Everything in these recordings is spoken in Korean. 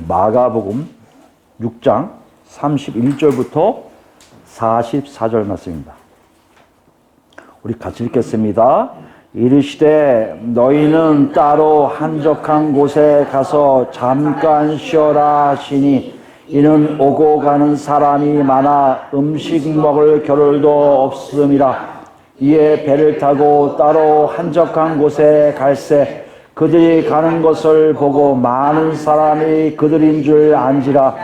마가복음 6장 31절부터 44절 말씀입니다. 우리 같이 읽겠습니다. 이르시되 너희는 따로 한적한 곳에 가서 잠깐 쉬어라 하시니 이는 오고 가는 사람이 많아 음식 먹을 겨를도 없음이라. 이에 배를 타고 따로 한적한 곳에 갈새 그들이 가는 것을 보고 많은 사람이 그들인 줄 안지라.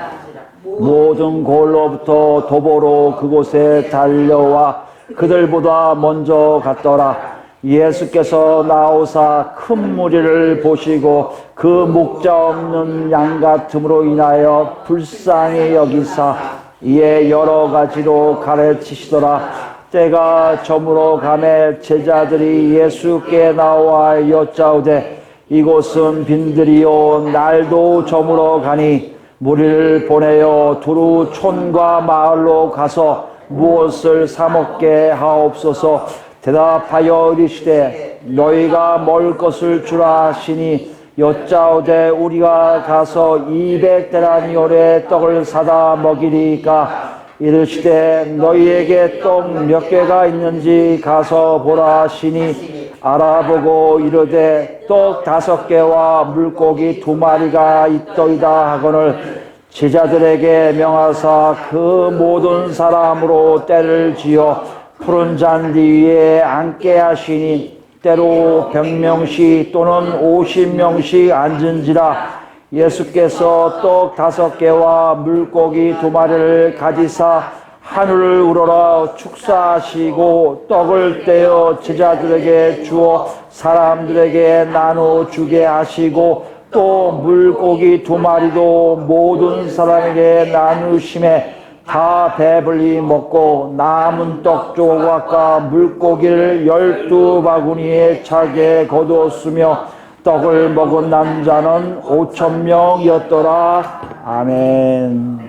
모든 골로부터 도보로 그곳에 달려와 그들보다 먼저 갔더라. 예수께서 나오사 큰 무리를 보시고 그 목자 없는 양 같음으로 인하여 불쌍히 여기사 이에 여러 가지로 가르치시더라. 때가 저물어 가매 제자들이 예수께 나와 여짜오되 이곳은 빈들이요 날도 저물어 가니 무리를 보내어 두루 촌과 마을로 가서 무엇을 사 먹게 하옵소서. 대답하여 이르시되 너희가 먹을 것을 주라 하시니 여짜오되 우리가 가서 200데나리온의 떡을 사다 먹이리까. 이르시되 너희에게 떡 몇 개가 있는지 가서 보라 하시니 알아보고 이르되 떡 5개와 물고기 2마리가 있더이다 하거늘 제자들에게 명하사 그 모든 사람으로 때를 지어 푸른 잔디 위에 앉게 하시니 때로 100명씩 또는 50명씩 앉은지라. 예수께서 떡 5개와 물고기 2마리를 가지사 하늘을 우러러 축사하시고 떡을 떼어 제자들에게 주어 사람들에게 나눠 주게 하시고 또 물고기 2마리도 모든 사람에게 나누심에 다 배불리 먹고 남은 떡 조각과 물고기를 12바구니에 차게 거두었으며 떡을 먹은 남자는 5,000명이었더라. 아멘.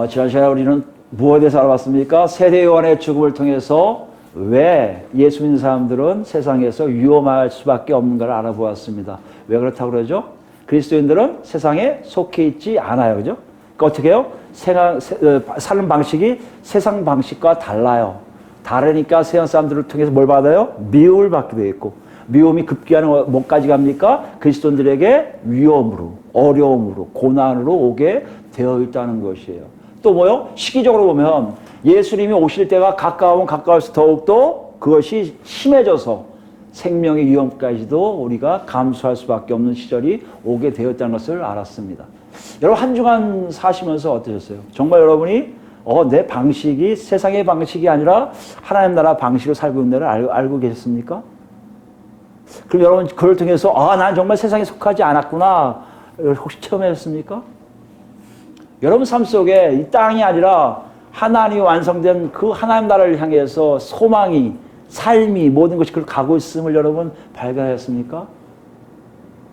지난 시간에 우리는 무엇에 대해서 알아봤습니까? 세례 요한의 죽음을 통해서 왜 예수 믿는 사람들은 세상에서 위험할 수밖에 없는 걸 알아보았습니다. 왜 그렇다고 그러죠? 그리스도인들은 세상에 속해 있지 않아요. 그죠? 그러니까 어떻게 해요? 사는 방식이 세상 방식과 달라요. 다르니까 세상 사람들을 통해서 뭘 받아요? 미움을 받게 되어 있고, 미움이 급기야는 뭐까지 갑니까? 그리스도인들에게 위험으로, 어려움으로, 고난으로 오게 되어 있다는 것이에요. 또 뭐요? 시기적으로 보면 예수님이 오실 때가 가까우면 가까울수록 더욱더 그것이 심해져서 생명의 위험까지도 우리가 감수할 수밖에 없는 시절이 오게 되었다는 것을 알았습니다. 여러분 한 주간 사시면서 어떠셨어요? 정말 여러분이 내 방식이 세상의 방식이 아니라 하나님 나라 방식으로 살고 있는 데를 알고 계셨습니까? 그럼 여러분 그걸 통해서 난 정말 세상에 속하지 않았구나 혹시 체험하셨습니까? 여러분 삶 속에 이 땅이 아니라 하나님이 완성된 그 하나님 나라를 향해서 소망이, 삶이, 모든 것이 그걸 가고 있음을 여러분 발견하셨습니까?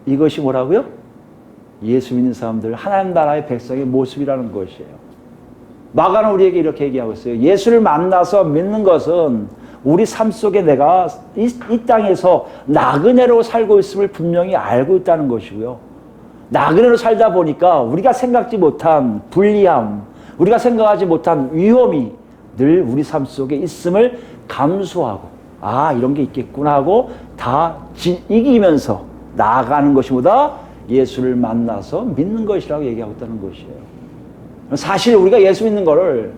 이것이 뭐라고요? 예수 믿는 사람들, 하나님 나라의 백성의 모습이라는 것이에요. 마가는 우리에게 이렇게 얘기하고 있어요. 예수를 만나서 믿는 것은 우리 삶 속에 내가 이 땅에서 나그네로 살고 있음을 분명히 알고 있다는 것이고요. 나그네로 살다 보니까 우리가 생각지 못한 불리함, 우리가 생각하지 못한 위험이 늘 우리 삶 속에 있음을 감수하고 이런 게 있겠구나 하고 다 이기면서 나아가는 것이보다 예수를 만나서 믿는 것이라고 얘기하고 있다는 것이에요. 사실 우리가 예수 믿는 거를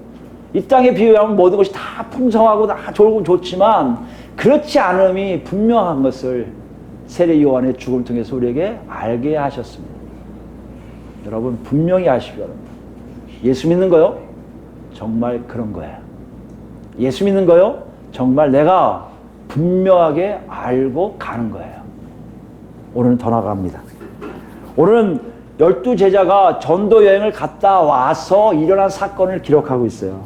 이 땅에 비유하면 모든 것이 다 풍성하고 다 좋고 좋지만 그렇지 않음이 분명한 것을 세례 요한의 죽음을 통해서 우리에게 알게 하셨습니다. 여러분 분명히 아시기 바랍니다. 예수 믿는 거요? 정말 그런 거예요. 예수 믿는 거요? 정말 내가 분명하게 알고 가는 거예요. 오늘은 더 나아갑니다. 오늘은 12제자가 전도 여행을 갔다 와서 일어난 사건을 기록하고 있어요.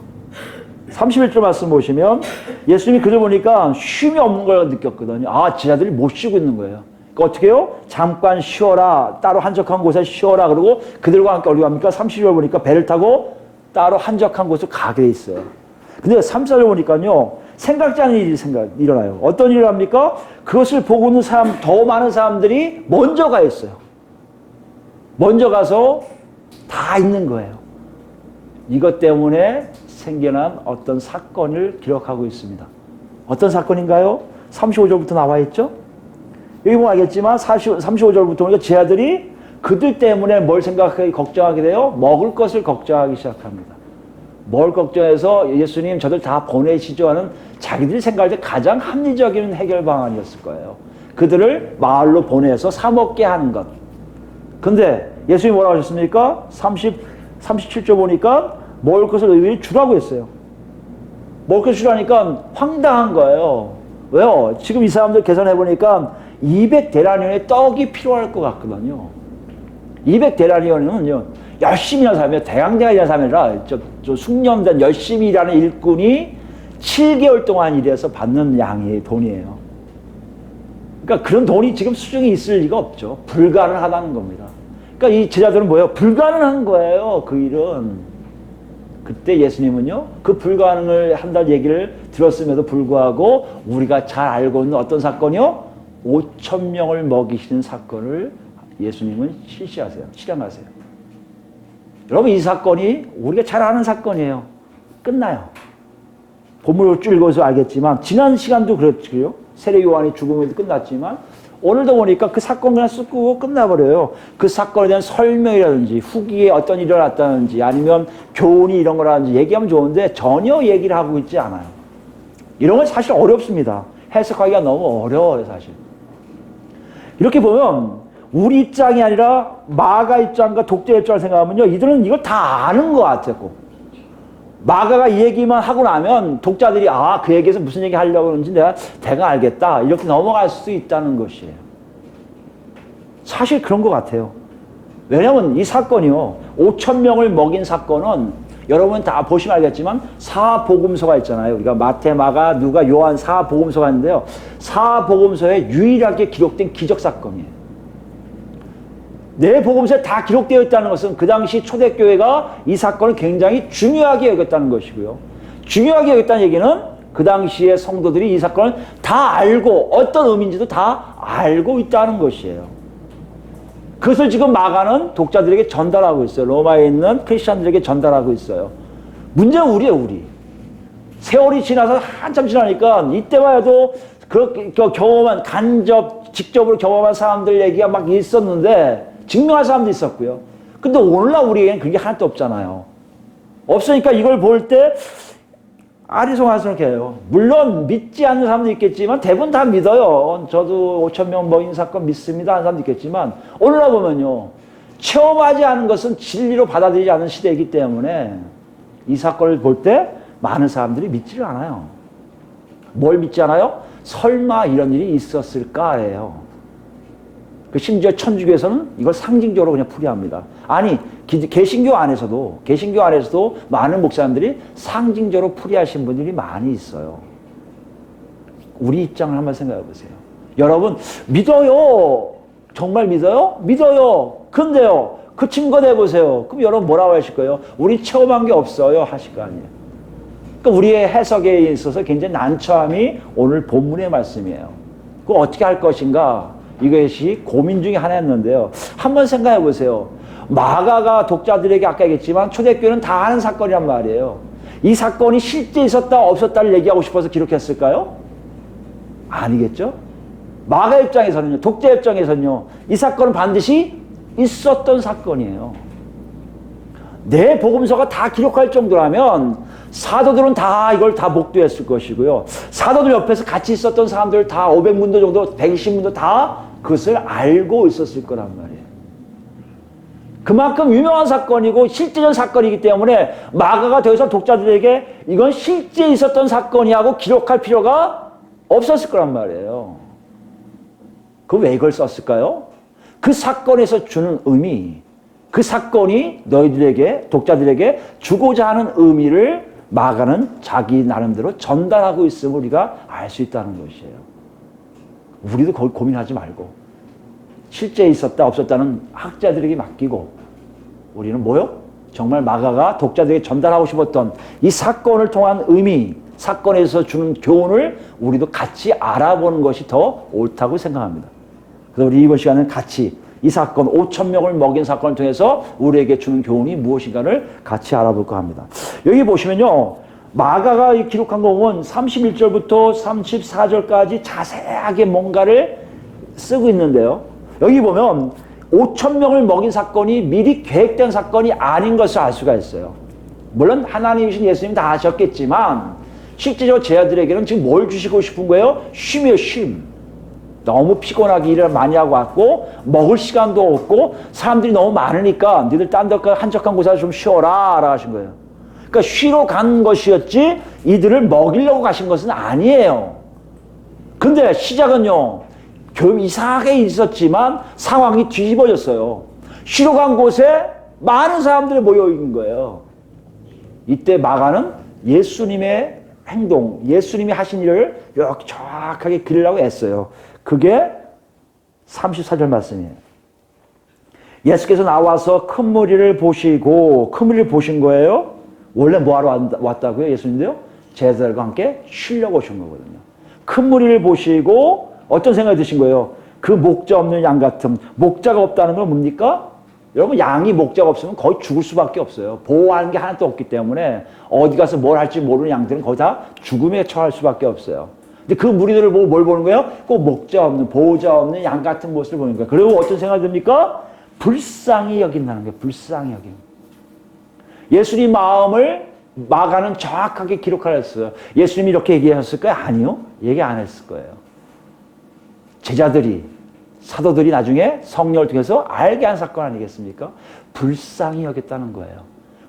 31절 말씀 보시면 예수님이 그들 보니까 쉼이 없는 걸 느꼈거든요. 제자들이 못 쉬고 있는 거예요. 그러니까 어떻게 해요? 잠깐 쉬어라. 따로 한적한 곳에 쉬어라. 그러고 그들과 함께 어디 갑니까? 30절 보니까 배를 타고 따로 한적한 곳으로 가게 돼 있어요. 근데 34절 보니까요. 생각지 않은 일이 일어나요. 어떤 일을 합니까? 그것을 보고 있는 사람, 더 많은 사람들이 먼저 가 있어요. 먼저 가서 다 있는 거예요. 이것 때문에 생겨난 어떤 사건을 기록하고 있습니다. 어떤 사건인가요? 35절부터 나와 있죠? 여기 보면 알겠지만 35절부터 보니까 제 아들이 그들 때문에 뭘 생각하게 걱정하게 돼요? 먹을 것을 걱정하기 시작합니다. 뭘 걱정해서 예수님 저들 다 보내시죠 하는 자기들이 생각할 때 가장 합리적인 해결 방안이었을 거예요. 그들을 마을로 보내서 사 먹게 하는 것. 근데 예수님이 뭐라고 하셨습니까? 37절 보니까 먹을 것을 의외로 주라고 했어요. 먹을 것을 주라니까 황당한 거예요. 왜요? 지금 이 사람들 계산해보니까 200데나리온의 떡이 필요할 것 같거든요. 200데나리온은요, 열심히 일하는 사람이에요. 대강대가 일하는 사람이 아니라, 저 숙련된 열심히 일하는 일꾼이 7개월 동안 일해서 받는 양의 돈이에요. 그러니까 그런 돈이 지금 수중에 있을 리가 없죠. 불가능하다는 겁니다. 그러니까 이 제자들은 뭐예요? 불가능한 거예요, 그 일은. 그때 예수님은요, 그 불가능을 한다는 얘기를 들었음에도 불구하고 우리가 잘 알고 있는 어떤 사건이요? 5,000명을 먹이시는 사건을 예수님은 실행하세요. 여러분, 이 사건이 우리가 잘 아는 사건이에요. 끝나요. 본문을 쭉 읽어서 알겠지만 지난 시간도 그렇고요. 세례 요한이 죽음에도 끝났지만 오늘도 보니까 그 사건 그냥 쓱 끄고 끝나버려요. 그 사건에 대한 설명이라든지 후기에 어떤 일이 일어났다든지 아니면 교훈이 이런 거라든지 얘기하면 좋은데 전혀 얘기를 하고 있지 않아요. 이런 건 사실 어렵습니다. 해석하기가 너무 어려워요, 사실. 이렇게 보면 우리 입장이 아니라 마가 입장과 독자 입장을 생각하면요, 이들은 이걸 다 아는 것 같았고, 마가가 이 얘기만 하고 나면 독자들이 그 얘기에서 무슨 얘기 하려고 하는지 내가 대강 알겠다 이렇게 넘어갈 수 있다는 것이에요. 사실 그런 것 같아요. 왜냐하면 이 사건이요, 5,000명을 먹인 사건은 여러분 다 보시면 알겠지만 사복음서가 있잖아요. 우리가 마태, 마가, 누가, 요한 사복음서가 있는데요, 사복음서에 유일하게 기록된 기적사건이에요. 네 복음서에 다 기록되어 있다는 것은 그 당시 초대교회가 이 사건을 굉장히 중요하게 여겼다는 것이고요. 중요하게 여겼다는 얘기는 그 당시의 성도들이 이 사건을 다 알고 어떤 의미인지도 다 알고 있다는 것이에요. 그것을 지금 마가는 독자들에게 전달하고 있어요. 로마에 있는 크리스찬들에게 전달하고 있어요. 문제는 우리예요, 우리. 세월이 지나서 한참 지나니까 이때만 해도 그렇게 경험한, 직접으로 경험한 사람들 얘기가 막 있었는데 증명할 사람도 있었고요. 근데 오늘날 우리에게는 그게 하나도 없잖아요. 없으니까 이걸 볼 때 아리송하게 해요. 물론 믿지 않는 사람도 있겠지만 대부분 다 믿어요. 저도 5,000명 먹인 사건 믿습니다 하는 사람도 있겠지만 오늘날 보면요, 체험하지 않은 것은 진리로 받아들이지 않은 시대이기 때문에 이 사건을 볼 때 많은 사람들이 믿지를 않아요. 뭘 믿지 않아요? 설마 이런 일이 있었을까예요. 심지어 천주교에서는 이걸 상징적으로 그냥 풀이합니다. 아니, 개신교 안에서도 많은 목사님들이 상징적으로 풀이하신 분들이 많이 있어요. 우리 입장을 한번 생각해 보세요. 여러분, 믿어요. 정말 믿어요? 믿어요. 근데요, 그 증거 내보세요. 그럼 여러분 뭐라고 하실 거예요? 우리 체험한 게 없어요 하실 거 아니에요. 그러니까 우리의 해석에 있어서 굉장히 난처함이 오늘 본문의 말씀이에요. 그거 어떻게 할 것인가? 이것이 고민 중에 하나였는데요. 한번 생각해 보세요. 마가가 독자들에게 아까 얘기했지만 초대교회는 다 아는 사건이란 말이에요. 이 사건이 실제 있었다 없었다를 얘기하고 싶어서 기록했을까요? 아니겠죠? 마가 입장에서는요, 독자 입장에서는요, 이 사건은 반드시 있었던 사건이에요. 네 복음서가 다 기록할 정도라면 사도들은 다 이걸 다 목도했을 것이고요. 사도들 옆에서 같이 있었던 사람들 다 500문도 정도, 120문도 다 그것을 알고 있었을 거란 말이에요. 그만큼 유명한 사건이고 실제적 사건이기 때문에 마가가 더 이상 독자들에게 이건 실제 있었던 사건이 하고 기록할 필요가 없었을 거란 말이에요. 그럼 왜 이걸 썼을까요? 그 사건에서 주는 의미, 그 사건이 너희들에게, 독자들에게 주고자 하는 의미를 마가는 자기 나름대로 전달하고 있음을 우리가 알 수 있다는 것이에요. 우리도 거기 고민하지 말고 실제 있었다 없었다는 학자들에게 맡기고 우리는 뭐요? 정말 마가가 독자들에게 전달하고 싶었던 이 사건을 통한 의미, 사건에서 주는 교훈을 우리도 같이 알아보는 것이 더 옳다고 생각합니다. 그래서 우리 이번 시간은 같이 이 사건, 5천 명을 먹인 사건을 통해서 우리에게 주는 교훈이 무엇인가를 같이 알아볼까 합니다. 여기 보시면요. 마가가 기록한 거 보면 31절부터 34절까지 자세하게 뭔가를 쓰고 있는데요. 여기 보면 5천 명을 먹인 사건이 미리 계획된 사건이 아닌 것을 알 수가 있어요. 물론 하나님이신 예수님 다 아셨겠지만 실제로 제 아들에게는 지금 뭘 주시고 싶은 거예요? 쉼이에요, 쉼. 너무 피곤하게 일을 많이 하고 왔고 먹을 시간도 없고 사람들이 너무 많으니까 너희들 딴 데 한적한 곳에서 좀 쉬어라 라고 하신 거예요. 그러니까 쉬러 간 것이었지 이들을 먹이려고 가신 것은 아니에요. 근데 시작은요. 좀 이상하게 있었지만 상황이 뒤집어졌어요. 쉬러 간 곳에 많은 사람들이 모여 있는 거예요. 이때 마가는 예수님의 행동, 예수님이 하신 일을 이렇게 정확하게 그리려고 했어요. 그게 34절 말씀이에요. 예수께서 나와서 큰 무리를 보시고, 큰 무리를 보신 거예요. 원래 뭐하러 왔다고요? 예수님도요? 제자들과 함께 쉬려고 오신 거거든요. 큰 무리를 보시고 어떤 생각이 드신 거예요? 그 목자 없는 양 같은, 목자가 없다는 건 뭡니까? 여러분, 양이 목자가 없으면 거의 죽을 수밖에 없어요. 보호하는 게 하나도 없기 때문에 어디 가서 뭘 할지 모르는 양들은 거의 다 죽음에 처할 수밖에 없어요. 근데 그 무리들을 보고 뭘 보는 거예요? 꼭 목자 없는, 보호자 없는 양 같은 모습을 보는 거예요. 그리고 어떤 생각이 듭니까? 불쌍히 여긴다는 거예요. 불쌍히 여긴. 예수님 마음을 마가는 정확하게 기록하였어요. 예수님이 이렇게 얘기하셨을까요? 아니요. 얘기 안 했을 거예요. 제자들이, 사도들이 나중에 성령을 통해서 알게 한 사건 아니겠습니까? 불쌍히 여겼다는 거예요.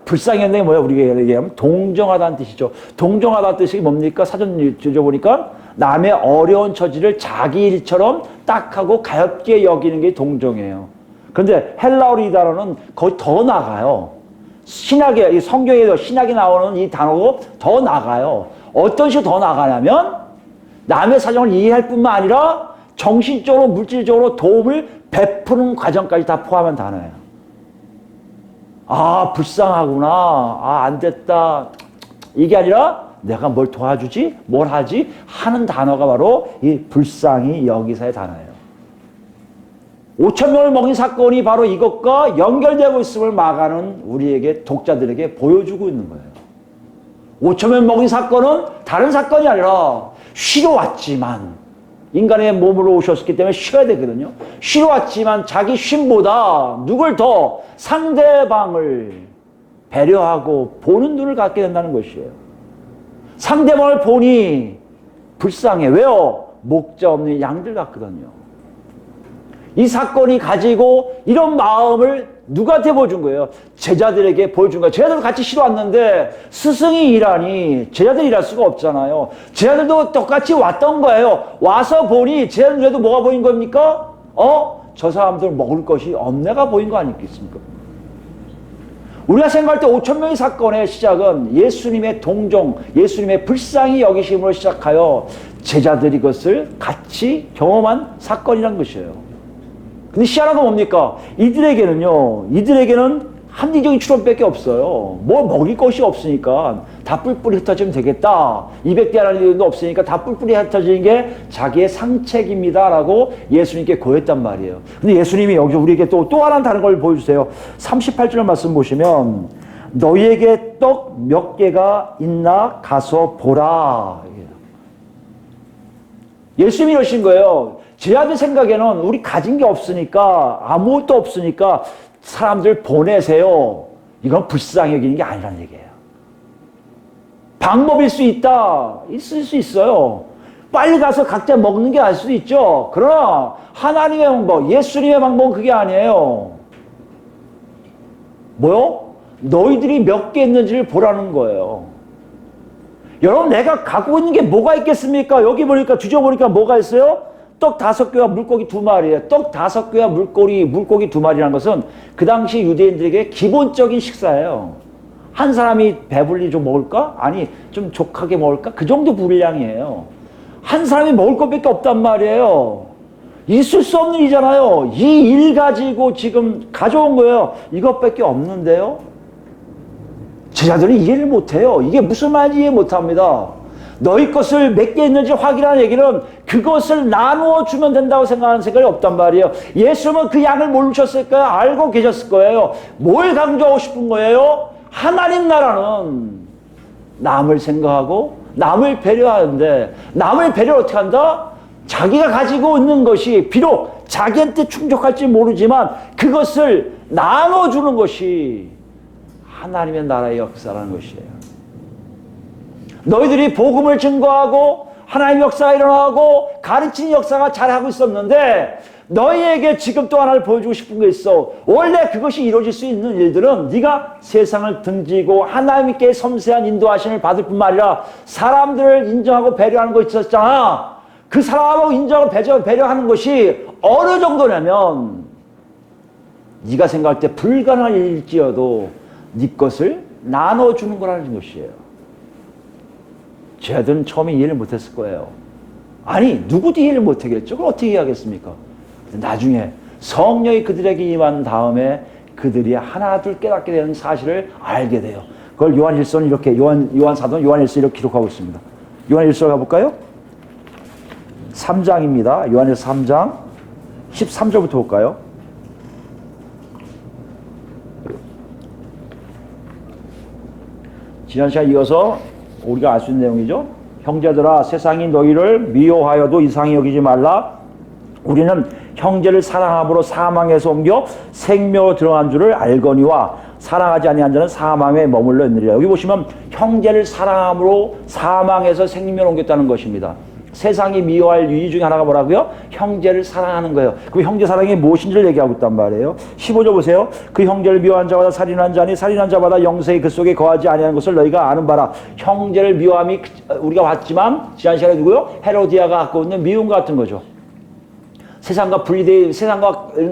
불쌍히 여긴다는 게 뭐예요? 우리가 얘기하면 동정하다는 뜻이죠. 동정하다는 뜻이 뭡니까? 사전 보니까 남의 어려운 처지를 자기 일처럼 딱하고 가볍게 여기는 게 동정이에요. 그런데 헬라어로 이 단어는 거의 더 나가요. 신약에, 성경에도 신약에 나오는 이 단어도 더 나가요. 어떤 식으로 더 나가냐면 남의 사정을 이해할 뿐만 아니라 정신적으로, 물질적으로 도움을 베푸는 과정까지 다 포함한 단어예요. 아, 불쌍하구나. 아, 안 됐다. 이게 아니라 내가 뭘 도와주지? 뭘 하지? 하는 단어가 바로 이 불쌍히 여기사의 단어예요. 5천 명을 먹인 사건이 바로 이것과 연결되고 있음을 마가는 우리에게, 독자들에게 보여주고 있는 거예요. 5천 명 먹인 사건은 다른 사건이 아니라 쉬러 왔지만, 인간의 몸으로 오셨기 때문에 쉬어야 되거든요. 쉬러 왔지만 자기 쉼보다 누굴 더, 상대방을 배려하고 보는 눈을 갖게 된다는 것이에요. 상대방을 보니 불쌍해. 왜요? 목자 없는 양들 같거든요. 이 사건이 가지고 이런 마음을 누구한테 보여준 거예요? 제자들에게 보여준 거예요. 제자들 같이 쉬러 왔는데 스승이 일하니 제자들이 일할 수가 없잖아요. 제자들도 똑같이 왔던 거예요. 와서 보니 제자들에도 뭐가 보인 겁니까? 저 사람들 먹을 것이 없네가 보인 거 아니겠습니까? 우리가 생각할 때 5천 명의 사건의 시작은 예수님의 동정, 예수님의 불쌍히 여기심으로 시작하여 제자들이 그것을 같이 경험한 사건이란 것이에요. 근데 희한한 건 뭡니까? 이들에게는 합리적인 추론밖에 없어요. 뭐 먹일 것이 없으니까 다 뿔뿔이 흩어지면 되겠다. 200대라는 없으니까 다 뿔뿔이 흩어지는 게 자기의 상책입니다. 라고 예수님께 고했단 말이에요. 근데 예수님이 여기서 우리에게 또 하나 다른 걸 보여주세요. 38절 말씀 보시면 너희에게 떡 몇 개가 있나 가서 보라. 예수님이 이러신 거예요. 제자들 생각에는 우리 가진 게 없으니까, 아무것도 없으니까 사람들 보내세요. 이건 불쌍히 여기는 게 아니라는 얘기예요. 방법일 수 있다. 있을 수 있어요. 빨리 가서 각자 먹는 게 알 수도 있죠. 그러나 하나님의 방법, 예수님의 방법은 그게 아니에요. 뭐요? 너희들이 몇 개 있는지를 보라는 거예요. 여러분, 내가 갖고 있는 게 뭐가 있겠습니까? 여기 보니까, 뒤져보니까 뭐가 있어요? 떡 5개와 물고기 2마리예요. 떡 5개와 물고기 2마리라는 것은 그 당시 유대인들에게 기본적인 식사예요. 한 사람이 배불리 좀 먹을까? 아니, 좀 족하게 먹을까? 그 정도 분량이에요. 한 사람이 먹을 것밖에 없단 말이에요. 있을 수 없는 일이잖아요. 이 일 가지고 지금 가져온 거예요. 이것밖에 없는데요. 제자들이 이해를 못해요. 이게 무슨 말인지 이해 못합니다. 너희 것을 몇 개 있는지 확인하는 얘기는 그것을 나누어 주면 된다고 생각하는 생각이 없단 말이에요. 예수님은 그 양을 모르셨을까요? 알고 계셨을 거예요. 뭘 강조하고 싶은 거예요? 하나님 나라는 남을 생각하고 남을 배려하는데, 남을 배려를 어떻게 한다? 자기가 가지고 있는 것이 비록 자기한테 충족할지 모르지만 그것을 나눠주는 것이 하나님의 나라의 역사라는 것이에요. 너희들이 복음을 증거하고 하나님의 역사가 일어나고 가르치는 역사가 잘하고 있었는데, 너희에게 지금 또 하나를 보여주고 싶은 게 있어. 원래 그것이 이루어질 수 있는 일들은 네가 세상을 등지고 하나님께 섬세한 인도하심을 받을 뿐만 아니라 사람들을 인정하고 배려하는 거 있었잖아. 그 사람하고 인정하고 배려하는 것이 어느 정도냐면, 네가 생각할 때 불가능한 일일지어도 네 것을 나눠주는 거라는 것이에요. 쟤들은 처음에 이해를 못했을 거예요. 아니, 누구도 이해를 못하겠죠? 그걸 어떻게 이해하겠습니까? 나중에 성령이 그들에게 임한 다음에 그들이 하나둘 깨닫게 되는 사실을 알게 돼요. 그걸 요한일서는 이렇게, 요한사도는 요한일서 이렇게 기록하고 있습니다. 요한일서 가볼까요? 3장입니다. 요한일서 3장 13절부터 볼까요? 지난 시간 이어서 우리가 알 수 있는 내용이죠. 형제들아, 세상이 너희를 미워하여도 이상히 여기지 말라. 우리는 형제를 사랑함으로 사망에서 옮겨 생명으로 들어간 줄을 알거니와 사랑하지 아니한 자는 사망에 머물러 있느니라. 여기 보시면 형제를 사랑함으로 사망에서 생명을 옮겼다는 것입니다. 세상이 미워할 이유 중에 하나가 뭐라고요? 형제를 사랑하는 거예요. 그 형제 사랑이 무엇인지를 얘기하고 있단 말이에요. 15절 보세요. 그 형제를 미워한 자마다 살인한 자니 살인한 자마다 영생이 그 속에 거하지 아니하는 것을 너희가 아는 바라. 형제를 미워함이 우리가 봤지만 지난 시간에 누구요? 헤로디아가 갖고 있는 미움 같은 거죠. 세상과 분리되어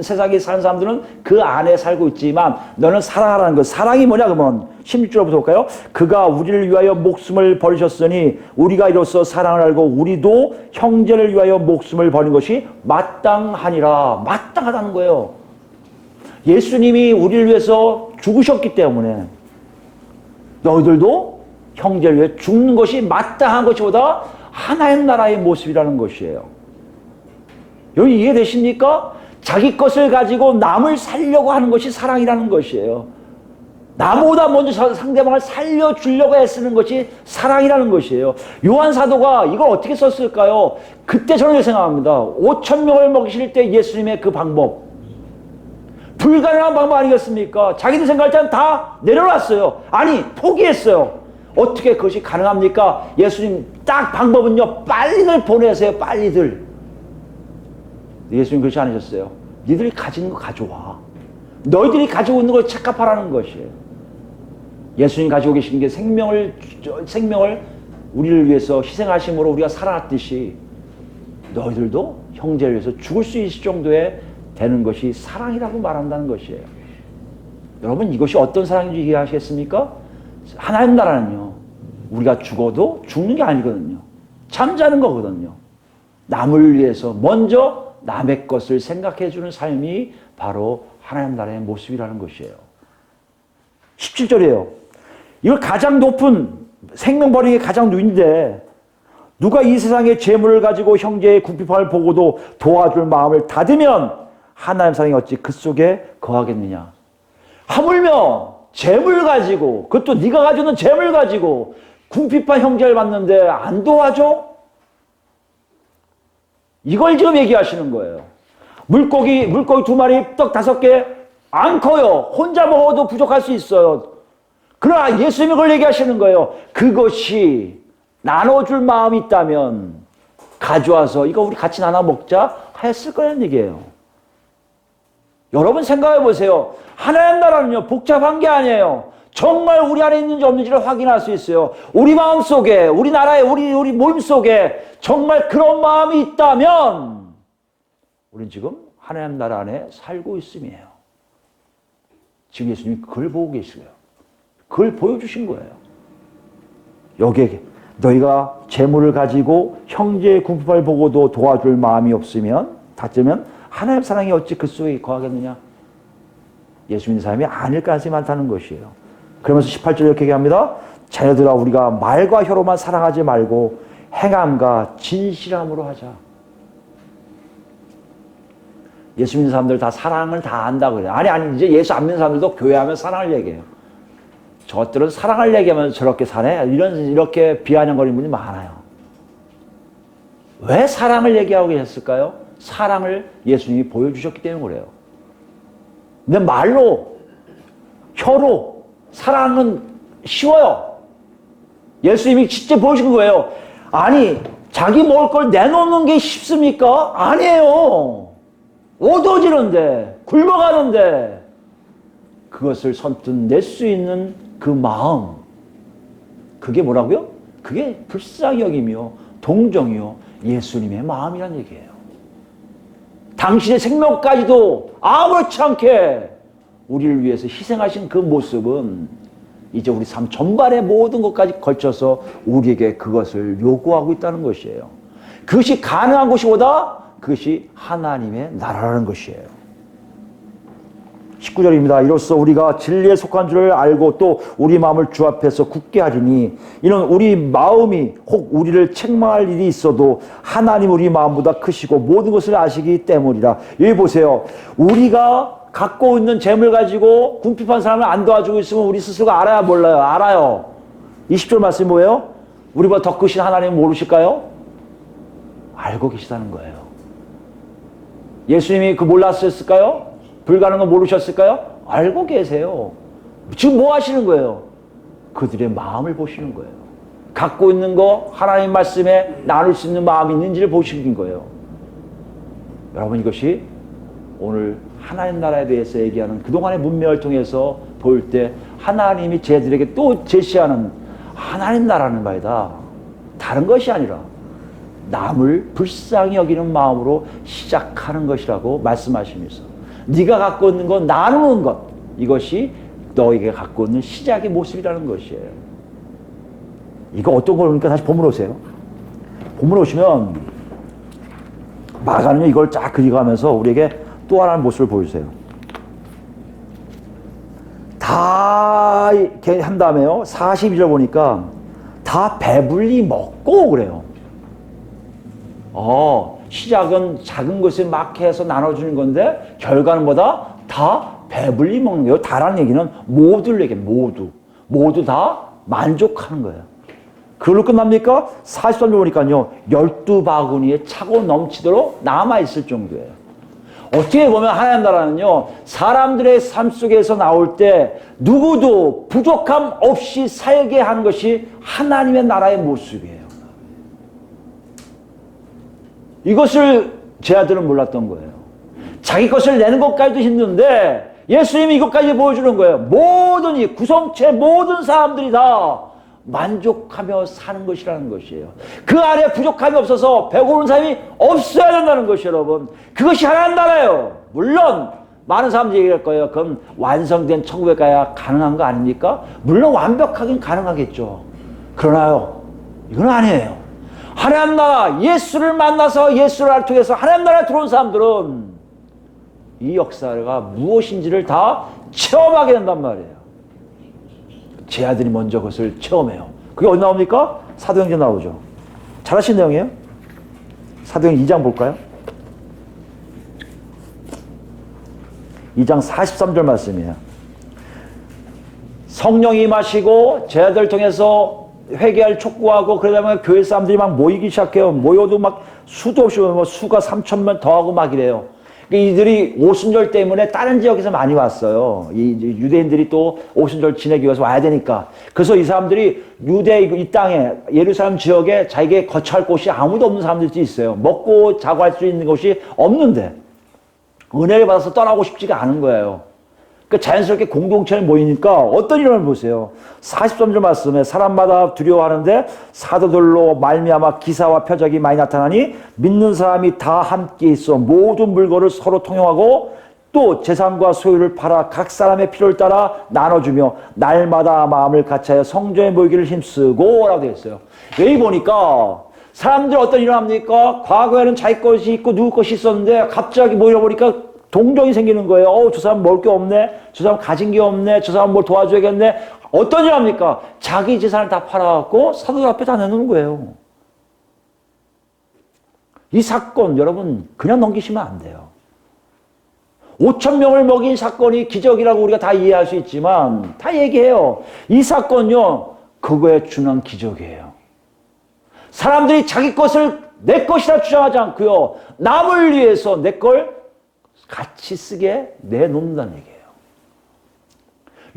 세상에 사는 사람들은 그 안에 살고 있지만 너는 사랑하라는 것. 사랑이 뭐냐 그러면 16절부터 볼까요? 그가 우리를 위하여 목숨을 버리셨으니 우리가 이로써 사랑을 알고 우리도 형제를 위하여 목숨을 버린 것이 마땅하니라. 마땅하다는 거예요. 예수님이 우리를 위해서 죽으셨기 때문에 너희들도 형제를 위해 죽는 것이 마땅한 것보다 하나의 나라의 모습이라는 것이에요. 여기 이해되십니까? 자기 것을 가지고 남을 살려고 하는 것이 사랑이라는 것이에요. 나보다 먼저 상대방을 살려주려고 애쓰는 것이 사랑이라는 것이에요. 요한 사도가 이걸 어떻게 썼을까요? 그때 저는 생각합니다. 5,000명을 먹이실 때 예수님의 그 방법. 불가능한 방법 아니겠습니까? 자기들 생각할 때는 다 내려놨어요. 아니, 포기했어요. 어떻게 그것이 가능합니까? 예수님 딱 방법은요, 빨리들 보내세요. 빨리들. 예수님 그렇지 않으셨어요. 니들이 가진 거 가져와. 너희들이 가지고 있는 걸 착각하라는 것이에요. 예수님 가지고 계신 게 생명을 우리를 위해서 희생하심으로 우리가 살아났듯이 너희들도 형제를 위해서 죽을 수 있을 정도에 되는 것이 사랑이라고 말한다는 것이에요. 여러분, 이것이 어떤 사랑인지 이해하시겠습니까? 하나님 나라는요, 우리가 죽어도 죽는 게 아니거든요. 잠자는 거거든요. 남을 위해서 먼저 남의 것을 생각해주는 삶이 바로 하나님 나라의 모습이라는 것이에요. 17절이에요. 이걸 가장 높은 생명 버리기 가장 누인데 누가 이 세상의 재물을 가지고 형제의 궁핍함을 보고도 도와줄 마음을 닫으면 하나님 사랑이 어찌 그 속에 거하겠느냐. 하물며 재물 가지고, 그것도 네가 가지고 있는 재물 가지고 궁핍한 형제를 봤는데 안 도와줘? 이걸 지금 얘기하시는 거예요. 물고기 2마리, 떡 5개 안 커요. 혼자 먹어도 부족할 수 있어요. 그러나 예수님이 그걸 얘기하시는 거예요. 그것이 나눠줄 마음이 있다면 가져와서 이거 우리 같이 나눠 먹자 했을 거라는 얘기예요. 여러분 생각해 보세요. 하나님 나라는요, 복잡한 게 아니에요. 정말 우리 안에 있는지 없는지를 확인할 수 있어요. 우리 마음 속에, 우리 나라에, 우리 모임 속에 정말 그런 마음이 있다면 우리는 지금 하나님 나라 안에 살고 있음이에요. 지금 예수님이 그걸 보고 계시고요. 그걸 보여주신 거예요. 여기에 너희가 재물을 가지고 형제의 궁핍을 보고도 도와줄 마음이 없으면, 닫으면 하나님 사랑이 어찌 그 속에 거하겠느냐? 예수 믿는 사람이 아닐 가능성이 많다는 것이에요. 그러면서 18절 이렇게 얘기합니다. 자녀들아 우리가 말과 혀로만 사랑하지 말고 행함과 진실함으로 하자. 예수 믿는 사람들 다 사랑을 다 한다고 그래요. 아니 이제 예수 안 믿는 사람들도 교회하면 사랑을 얘기해요. 저것들은 사랑을 얘기하면 저렇게 사네? 이렇게 비아냥거리는 분이 많아요. 왜 사랑을 얘기하고 계셨을까요? 사랑을 예수님이 보여주셨기 때문에 그래요. 근데 말로, 혀로 사랑은 쉬워요. 예수님이 진짜 보여준 거예요. 아니, 자기 먹을 걸 내놓는 게 쉽습니까? 아니에요. 어두워지는데, 굶어가는데, 그것을 선뜻 낼 수 있는 그 마음, 그게 뭐라고요? 그게 불쌍히 여기며 동정이요 예수님의 마음이란 얘기예요. 당신의 생명까지도 아무렇지 않게 우리를 위해서 희생하신 그 모습은 이제 우리 삶 전반의 모든 것까지 걸쳐서 우리에게 그것을 요구하고 있다는 것이에요. 그것이 가능한 것이보다 그것이 하나님의 나라라는 것이에요. 19절입니다. 이로써 우리가 진리에 속한 줄을 알고 또 우리 마음을 주 앞에서 굳게 하리니 이는 우리 마음이 혹 우리를 책망할 일이 있어도 하나님 우리 마음보다 크시고 모든 것을 아시기 때문이라. 여기 보세요. 우리가 갖고 있는 재물 가지고 궁핍한 사람을 안 도와주고 있으면 우리 스스로가 알아야 몰라요? 알아요. 20절 말씀이 뭐예요? 우리보다 더 크신 하나님은 모르실까요? 알고 계시다는 거예요. 예수님이 그 몰랐을까요? 불가능한 거 모르셨을까요? 알고 계세요. 지금 뭐 하시는 거예요? 그들의 마음을 보시는 거예요. 갖고 있는 거 하나님 말씀에 나눌 수 있는 마음이 있는지를 보시는 거예요. 여러분 이것이 오늘 하나님 나라에 대해서 얘기하는 그동안의 문명을 통해서 볼 때 하나님이 쟤들에게 또 제시하는 하나님 나라는 말이다. 다른 것이 아니라 남을 불쌍히 여기는 마음으로 시작하는 것이라고 말씀하시면서 네가 갖고 있는 것, 나누는 것, 이것이 너에게 갖고 있는 시작의 모습이라는 것이에요. 이거 어떤 거니까 다시 본문 오세요. 본문 오시면 마가는요 이걸 쫙 그려가면서 우리에게 또 하나의 모습을 보여주세요. 다 이렇게 한 다음에요 42절 보니까 다 배불리 먹고 그래요. 시작은 작은 것을 막 해서 나눠주는 건데 결과는 뭐다? 다 배불리 먹는 거예요. 다라는 얘기는 모두를 얘기해요. 모두 다 만족하는 거예요. 그걸로 끝납니까? 43절 보니까요 12바구니에 차고 넘치도록 남아있을 정도예요. 어떻게 보면 하나님 나라는요 사람들의 삶 속에서 나올 때 누구도 부족함 없이 살게 하는 것이 하나님의 나라의 모습이에요. 이것을 제 아들은 몰랐던 거예요. 자기 것을 내는 것까지도 힘든데 예수님이 이것까지 보여주는 거예요. 모든 이 구성체 모든 사람들이 다 만족하며 사는 것이라는 것이에요. 그 안에 부족함이 없어서 배고픈 사람이 없어야 된다는 것이에요. 여러분 그것이 하나님 나라예요. 물론 많은 사람들이 얘기할 거예요. 그럼 완성된 천국에 가야 가능한 거 아닙니까? 물론 완벽하긴 가능하겠죠. 그러나요 이건 아니에요. 하나님 나라 예수를 만나서 예수를 통해서 하나님 나라에 들어온 사람들은 이 역사가 무엇인지를 다 체험하게 된단 말이에요. 제 아들이 먼저 그것을 체험해요. 그게 어디 나옵니까? 사도행전 나오죠. 잘 아시는 내용이에요. 사도행전 2장 볼까요? 2장 43절 말씀이에요. 성령이 임하시고 제 아들 통해서 회개할 촉구하고 그러다 보면 교회 사람들이 막 모이기 시작해요. 모여도 막 수도 없이 수가 3,000명 더하고 막 이래요. 이들이 오순절 때문에 다른 지역에서 많이 왔어요. 이 유대인들이 또 오순절 지내기 위해서 와야 되니까. 그래서 이 사람들이 유대 이 땅에 예루살렘 지역에 자기에게 거처할 곳이 아무도 없는 사람들이 있어요. 먹고 자고 할 수 있는 곳이 없는데 은혜를 받아서 떠나고 싶지가 않은 거예요. 그 자연스럽게 공동체에 모이니까 어떤 일을 보세요. 43절 말씀에 사람마다 두려워하는데 사도들로 말미암아 기사와 표적이 많이 나타나니 믿는 사람이 다 함께 있어 모든 물건을 서로 통용하고 또 재산과 소유를 팔아 각 사람의 필요를 따라 나눠주며 날마다 마음을 같이하여 성전에 모이기를 힘쓰고 라고 되어 있어요. 여기 보니까 사람들 어떤 일을 합니까? 과거에는 자기 것이 있고 누구 것이 있었는데 갑자기 모여보니까 동정이 생기는 거예요. 저 사람 먹을 게 없네. 저 사람 가진 게 없네. 저 사람 뭘 도와줘야겠네. 어떤 일 합니까? 자기 재산을 다 팔아갖고 사도들 앞에 다 내놓는 거예요. 이 사건 여러분 그냥 넘기시면 안 돼요. 5천 명을 먹인 사건이 기적이라고 우리가 다 이해할 수 있지만 다 얘기해요. 이 사건요 그거에 준한 기적이에요. 사람들이 자기 것을 내 것이라 주장하지 않고요 남을 위해서 내 걸 같이 쓰게 내놓는다는 얘기예요.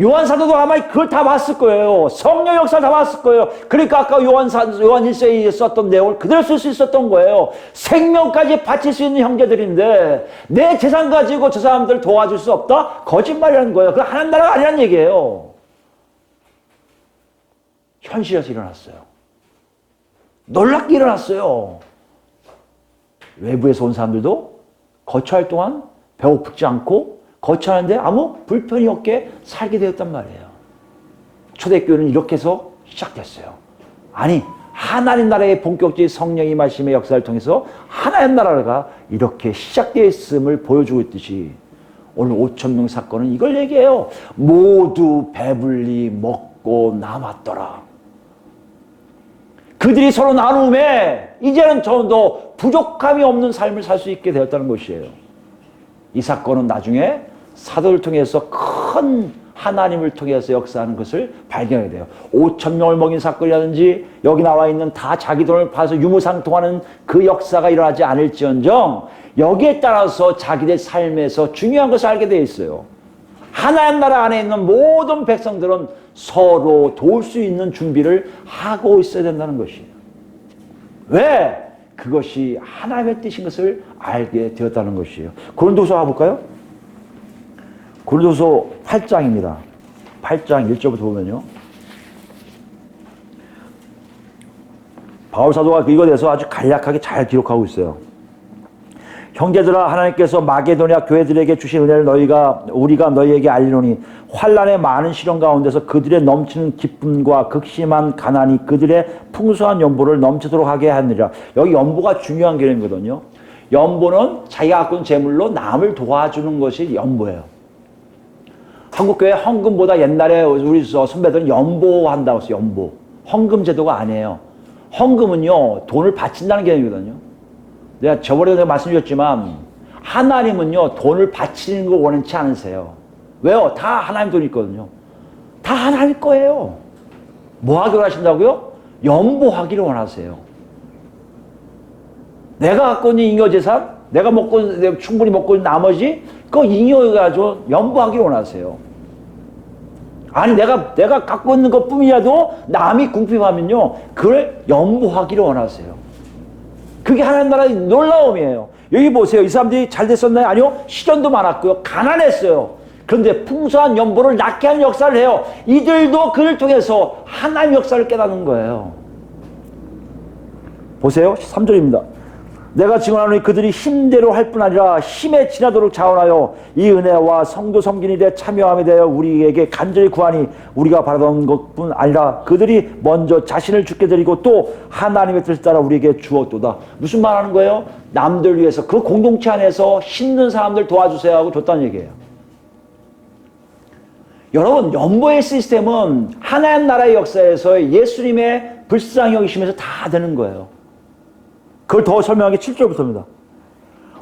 요한 사도도 아마 그걸 다 봤을 거예요. 성령 역사를 다 봤을 거예요. 그러니까 아까 요한 1세에 썼던 내용을 그대로 쓸 수 있었던 거예요. 생명까지 바칠 수 있는 형제들인데 내 재산 가지고 저 사람들 도와줄 수 없다? 거짓말이라는 거예요. 그건 하나님 나라가 아니라는 얘기예요. 현실에서 일어났어요. 놀랍게 일어났어요. 외부에서 온 사람들도 거처할 동안 배고프지 않고 거처하는데 아무 불편이 없게 살게 되었단 말이에요. 초대교회는 이렇게 해서 시작됐어요. 아니 하나님 나라의 본격적인 성령의 말씀의 역사를 통해서 하나님 나라가 이렇게 시작되어 있음을 보여주고 있듯이 오늘 5천 명 사건은 이걸 얘기해요. 모두 배불리 먹고 남았더라. 그들이 서로 나눔에 이제는 좀 더 부족함이 없는 삶을 살 수 있게 되었다는 것이에요. 이 사건은 나중에 사도를 통해서 큰 하나님을 통해서 역사하는 것을 발견하게 돼요. 5천 명을 먹인 사건이라든지 여기 나와 있는 다 자기 돈을 팔아서 유무상통하는 그 역사가 일어나지 않을지언정 여기에 따라서 자기들 삶에서 중요한 것을 알게 되어 있어요. 하나님 나라 안에 있는 모든 백성들은 서로 도울 수 있는 준비를 하고 있어야 된다는 것이에요. 왜? 그것이 하나님의 뜻인 것을 알게 되었다는 것이에요. 고린도서 가볼까요? 고린도서 8장입니다. 8장 1절부터 보면요. 바울 사도가 이거에 대해서 아주 간략하게 잘 기록하고 있어요. 형제들아 하나님께서 마게도냐 교회들에게 주신 은혜를 우리가 너희에게 알리노니 환난의 많은 시련 가운데서 그들의 넘치는 기쁨과 극심한 가난이 그들의 풍성한 연보를 넘치도록 하게 하느니라. 여기 연보가 중요한 개념이거든요. 연보는 자기가 갖고 있는 재물로 남을 도와주는 것이 연보예요. 한국교회 헌금보다 옛날에 우리 선배들은 연보한다고 했어요. 연보. 헌금 제도가 아니에요. 헌금은요 돈을 바친다는 개념이거든요. 내가 저번에도 말씀드렸지만 하나님은요 돈을 바치는 거 원치 않으세요. 왜요? 다 하나님 돈이 있거든요. 다 하나님 거예요. 뭐 하기로 하신다고요? 연보하기를 원하세요. 내가 갖고 있는 잉여재산, 내가 충분히 먹고 있는 나머지 그거 잉여가지고 연보하기를 원하세요. 아니 내가 갖고 있는 것 뿐이라도 남이 궁핍하면요 그걸 연보하기를 원하세요. 그게 하나님 나라의 놀라움이에요. 여기 보세요. 이 사람들이 잘 됐었나요? 아니요. 시련도 많았고요. 가난했어요. 그런데 풍성한 연보를 낳게 하는 역사를 해요. 이들도 그를 통해서 하나님의 역사를 깨닫는 거예요. 보세요. 3절입니다. 내가 증언하노니 그들이 힘대로 할 뿐 아니라 힘에 지나도록 자원하여 이 은혜와 성도 섬긴 일에 참여함에 대하여 우리에게 간절히 구하니 우리가 바라던 것뿐 아니라 그들이 먼저 자신을 주께 드리고 또 하나님의 뜻을 따라 우리에게 주었도다. 무슨 말 하는 거예요? 남들 위해서 그 공동체 안에서 힘든 사람들 도와주세요 하고 줬다는 얘기예요. 여러분 연보의 시스템은 하나님 나라의 역사에서 예수님의 불쌍히 여기심에서 다 되는 거예요. 그걸 더 설명하기 7절부터입니다.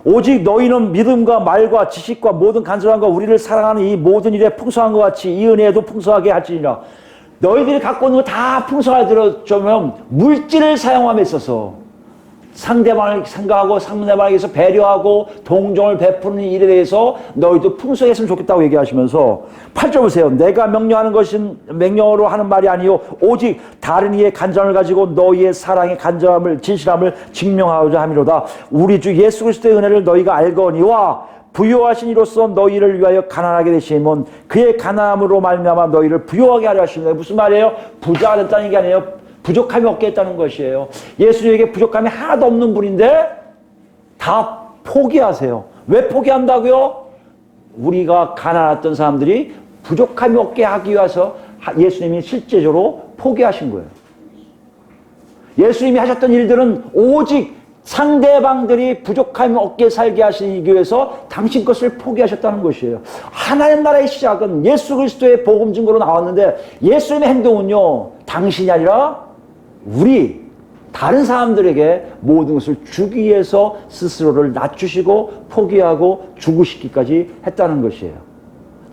오직 너희는 믿음과 말과 지식과 모든 간절함과 우리를 사랑하는 이 모든 일에 풍성한 것 같이 이 은혜에도 풍성하게 할지니라. 너희들이 갖고 있는 거 다 풍성하게 들어주면 물질을 사용함에 있어서 상대방을 생각하고 상대방에게서 배려하고 동정을 베푸는 일에 대해서 너희도 풍성했으면 좋겠다고 얘기하시면서 8절 보세요. 내가 명령하는 것은 명령으로 하는 말이 아니요 오직 다른 이의 간절함을 가지고 너희의 사랑의 간절함을 진실함을 증명하고자 함이로다. 우리 주 예수 그리스도의 은혜를 너희가 알거니와 부요하신 이로써 너희를 위하여 가난하게 되시면 그의 가난함으로 말미암아 너희를 부요하게 하려 하십니다. 무슨 말이에요? 부자가 됐다는 게 아니에요. 부족함이 없게 했다는 것이에요. 예수님에게 부족함이 하나도 없는 분인데 다 포기하세요. 왜 포기한다고요? 우리가 가난했던 사람들이 부족함이 없게 하기 위해서 예수님이 실제적으로 포기하신 거예요. 예수님이 하셨던 일들은 오직 상대방들이 부족함이 없게 살게 하시기 위해서 당신 것을 포기하셨다는 것이에요. 하나님 나라의 시작은 예수 그리스도의 복음 증거로 나왔는데 예수님의 행동은요, 당신이 아니라 우리 다른 사람들에게 모든 것을 주기 위해서 스스로를 낮추시고 포기하고 죽으시기까지 했다는 것이에요.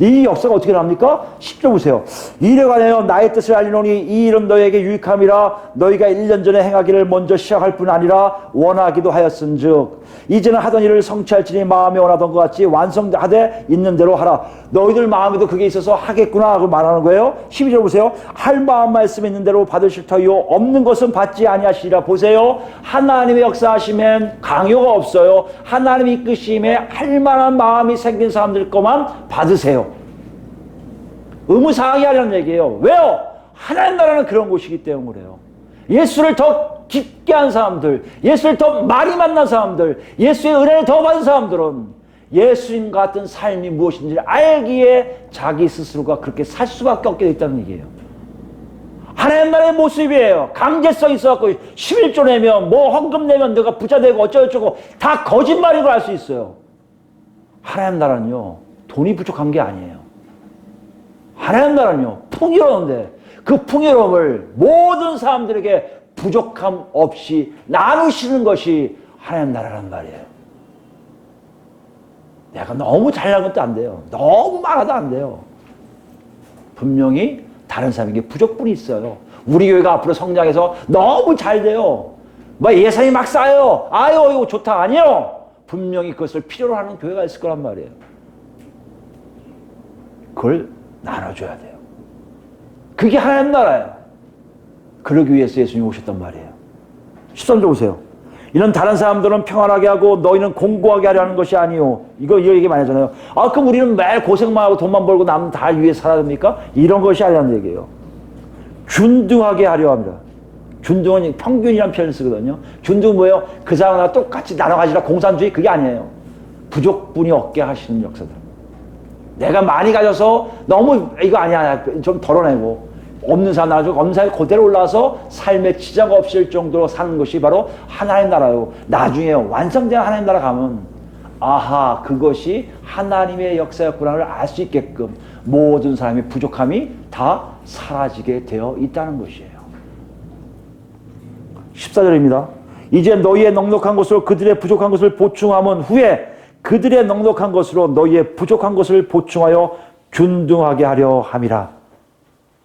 이 역사가 어떻게 나옵니까? 10절 보세요. 이래 관하여 나의 뜻을 알리노니 이 일은 너희에게 유익함이라 너희가 1년 전에 행하기를 먼저 시작할 뿐 아니라 원하기도 하였은즉 이제는 하던 일을 성취할지니 마음에 원하던 것 같이 완성하되 있는 대로 하라. 너희들 마음에도 그게 있어서 하겠구나 하고 말하는 거예요. 12절 보세요. 할 마음 말씀 있는 대로 받으실 터이요 없는 것은 받지 아니하시리라. 보세요. 하나님의 역사하시면 강요가 없어요. 하나님이 이끄심에 할 만한 마음이 생긴 사람들 것만 받으세요. 의무사항이 하려는 얘기예요. 왜요? 하나님 나라는 그런 곳이기 때문에 그래요. 예수를 더 깊게 한 사람들, 예수를 더 많이 만난 사람들, 예수의 은혜를 더 받은 사람들은 예수님 같은 삶이 무엇인지 알기에 자기 스스로가 그렇게 살 수밖에 없게 됐다는 얘기예요. 하나님 나라의 모습이에요. 강제성이 있어갖고 11조 내면 뭐 헌금 내면 내가 부자 되고 어쩌고저쩌고 다 거짓말인 걸 알 수 있어요. 하나님 나라는요, 돈이 부족한 게 아니에요. 하나님 나라는요, 풍요로운데 그 풍요로움을 모든 사람들에게 부족함 없이 나누시는 것이 하나님 나라란 말이에요. 내가 너무 잘난 것도 안 돼요. 너무 많아도 안 돼요. 분명히 다른 사람에게 부족분이 있어요. 우리 교회가 앞으로 성장해서 너무 잘 돼요. 뭐 예산이 막 쌓여요. 아유 이거 좋다. 아니요. 분명히 그것을 필요로 하는 교회가 있을 거란 말이에요. 그걸 나눠줘야 돼요. 그게 하나님 나라예요. 그러기 위해서 예수님이 오셨단 말이에요. 13절 보세요. 이런 다른 사람들은 평안하게 하고 너희는 공고하게 하려 하는 것이 아니요. 이거 얘기 많이 하잖아요. 아, 그럼 우리는 매일 고생만 하고 돈만 벌고 남은 다 위에 살아야 됩니까? 이런 것이 아니라는 얘기예요. 균등하게 하려 합니다. 균등은 평균이라는 표현을 쓰거든요. 균등은 뭐예요? 그 사람과 똑같이 나눠 가지라 공산주의 그게 아니에요. 부족분이 없게 하시는 역사들. 내가 많이 가져서 너무 이거 아니야. 좀 덜어내고. 없는 사람 나눠주고 없는 사람이 그대로 올라와서 삶에 지장 없을 정도로 사는 것이 바로 하나님 나라요. 나중에 완성된 하나님 나라 가면 아하 그것이 하나님의 역사였구나를 알 수 있게끔 모든 사람의 부족함이 다 사라지게 되어 있다는 것이에요. 14절입니다. 이제 너희의 넉넉한 것으로 그들의 부족한 것을 보충함은 후에 그들의 넉넉한 것으로 너희의 부족한 것을 보충하여 균등하게 하려 함이라.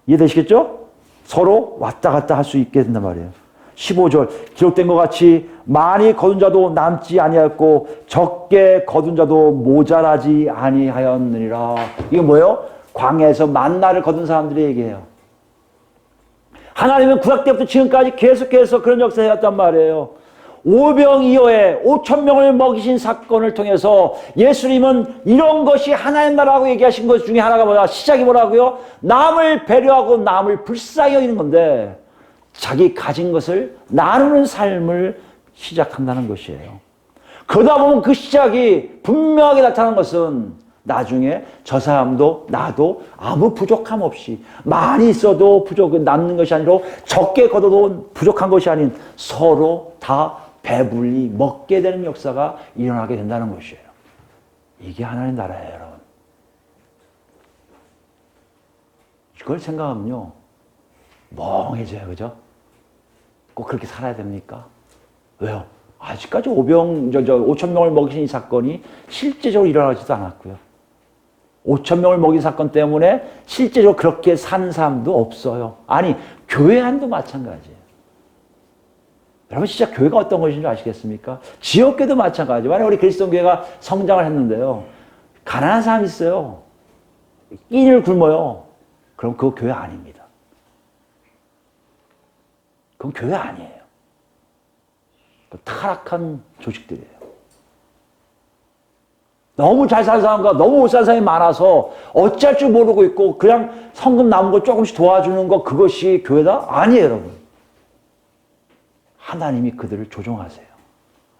이해되시겠죠? 서로 왔다 갔다 할 수 있게 된단 말이에요. 15절 기록된 것 같이 많이 거둔 자도 남지 아니하였고 적게 거둔 자도 모자라지 아니하였느니라. 이게 뭐예요? 광야에서 만나를 거둔 사람들의 얘기예요. 하나님은 구약 때부터 지금까지 계속해서 그런 역사를 해왔단 말이에요. 오병이어에 5,000명을 먹이신 사건을 통해서 예수님은 이런 것이 하나님 나라라고 얘기하신 것 중에 하나가 뭐야? 시작이 뭐라고요? 남을 배려하고 남을 불쌍히 여기는 건데 자기 가진 것을 나누는 삶을 시작한다는 것이에요. 그러다 보면 그 시작이 분명하게 나타나는 것은 나중에 저 사람도 나도 아무 부족함 없이 많이 있어도 남는 것이 아니라 적게 거둬도 부족한 것이 아닌 서로 다 배불리 먹게 되는 역사가 일어나게 된다는 것이에요. 이게 하나님 나라예요, 여러분. 이걸 생각하면요, 멍해져요, 그죠? 꼭 그렇게 살아야 됩니까? 왜요? 아직까지 5,000명을 먹이신 이 사건이 실제적으로 일어나지도 않았고요. 5,000명을 먹인 사건 때문에 실제적으로 그렇게 사는 사람도 없어요. 아니, 교회 안도 마찬가지예요. 여러분 진짜 교회가 어떤 것인지 아시겠습니까? 지역교회도 마찬가지예요. 만약 우리 그리스도교회가 성장을 했는데요. 가난한 사람이 있어요. 끼니를 굶어요. 그럼 그거 교회 아닙니다. 그건 교회 아니에요. 타락한 조직들이에요. 너무 잘 사는 사람과 너무 못 사는 사람이 많아서 어찌할 줄 모르고 있고 그냥 성금 남은 거 조금씩 도와주는 거 그것이 교회다? 아니에요, 여러분. 하나님이 그들을 조종하세요.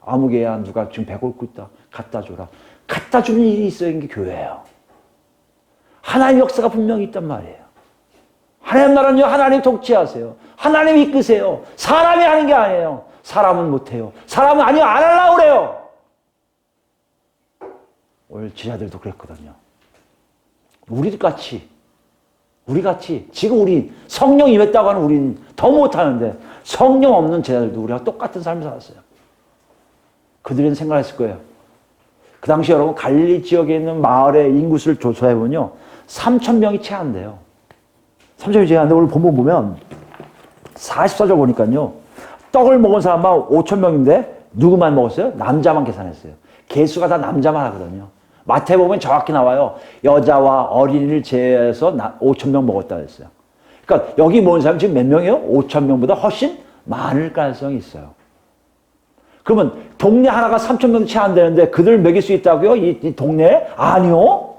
아무개야 누가 지금 배고프고 있다. 갖다 줘라. 갖다 주는 일이 있어야 하는 게 교회예요. 하나님의 역사가 분명히 있단 말이에요. 하나님 나라는요. 하나님 통치하세요. 하나님이 이끄세요. 사람이 하는 게 아니에요. 사람은 못해요. 사람은 아니요, 안 하려고 그래요. 오늘 제자들도 그랬거든요. 우리같이 지금 우리 성령 임했다고 하는 우리는 더 못하는데 성령 없는 제자들도 우리가 똑같은 삶을 살았어요. 그들은 생각했을 거예요. 그 당시 여러분 갈릴리 지역에 있는 마을의 인구수를 조사해보면요. 3,000명이 채 안 돼요. 3,000명이 채 안 돼요. 오늘 본문 보면 44절 보니까요. 떡을 먹은 사람만 5,000명인데 누구만 먹었어요? 남자만 계산했어요. 개수가 다 남자만 하거든요. 마태복음에 정확히 나와요. 여자와 어린이를 제외해서 5,000명 먹었다 그랬어요. 그러니까 여기 모은 사람이 지금 몇 명이에요? 5,000명보다 훨씬 많을 가능성이 있어요. 그러면 동네 하나가 3,000명 채 안 되는데 그들 먹일 수 있다고요? 이 동네에? 아니요.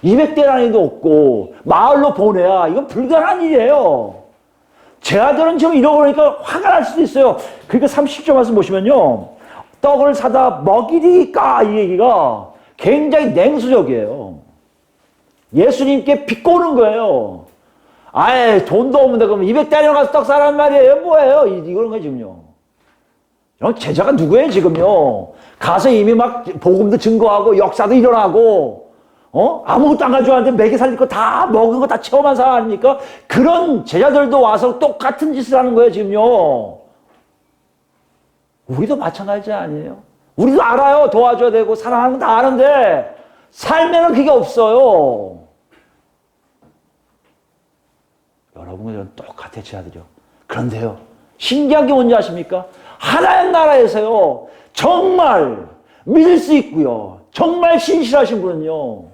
200대라니도 없고 마을로 보내야 이건 불가능한 일이에요. 제자들은 지금 이러고 그러니까 화가 날 수도 있어요. 그러니까 30절 말씀 보시면요. 떡을 사다 먹이리까 이 얘기가 굉장히 냉수적이에요. 예수님께 비꼬는 거예요. 아예 돈도 없는데 그럼 200대령 가서 떡 사란 말이에요? 뭐예요? 이런 거 지금요. 제자가 누구예요 지금요? 가서 이미 막 복음도 증거하고 역사도 일어나고 아무것도 안 가져왔는데 먹여 살릴 거 다 먹은 거 다 체험한 사람 아닙니까? 그런 제자들도 와서 똑같은 짓을 하는 거예요 지금요. 우리도 마찬가지 아니에요? 우리도 알아요. 도와줘야 되고 사랑하는 거 다 아는데 삶에는 그게 없어요. 여러분은 똑같아 제자들이요. 그런데요. 신기한 게 뭔지 아십니까? 하나의 나라에서요. 정말 믿을 수 있고요. 정말 신실하신 분은요.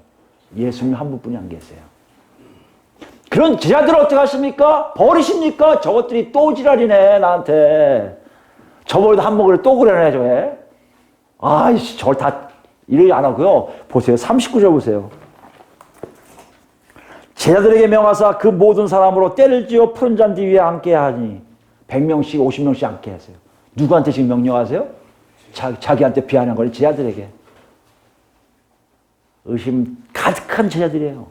예수님 한 분뿐이 안 계세요. 그런 제자들을 어떻게 하십니까? 버리십니까? 저것들이 또 지랄이네 나한테. 저번에도 한 먹으래 또 그러네 저게. 아이씨 저걸 다 이러지 안 하고요. 보세요. 39절 보세요. 제자들에게 명하사 그 모든 사람으로 때를 지어 푸른 잔디 위에 앉게 하니 100명씩 50명씩 앉게 하세요. 누구한테 지금 명령하세요? 자기한테 비하는 거니 제자들에게. 의심 가득한 제자들이에요.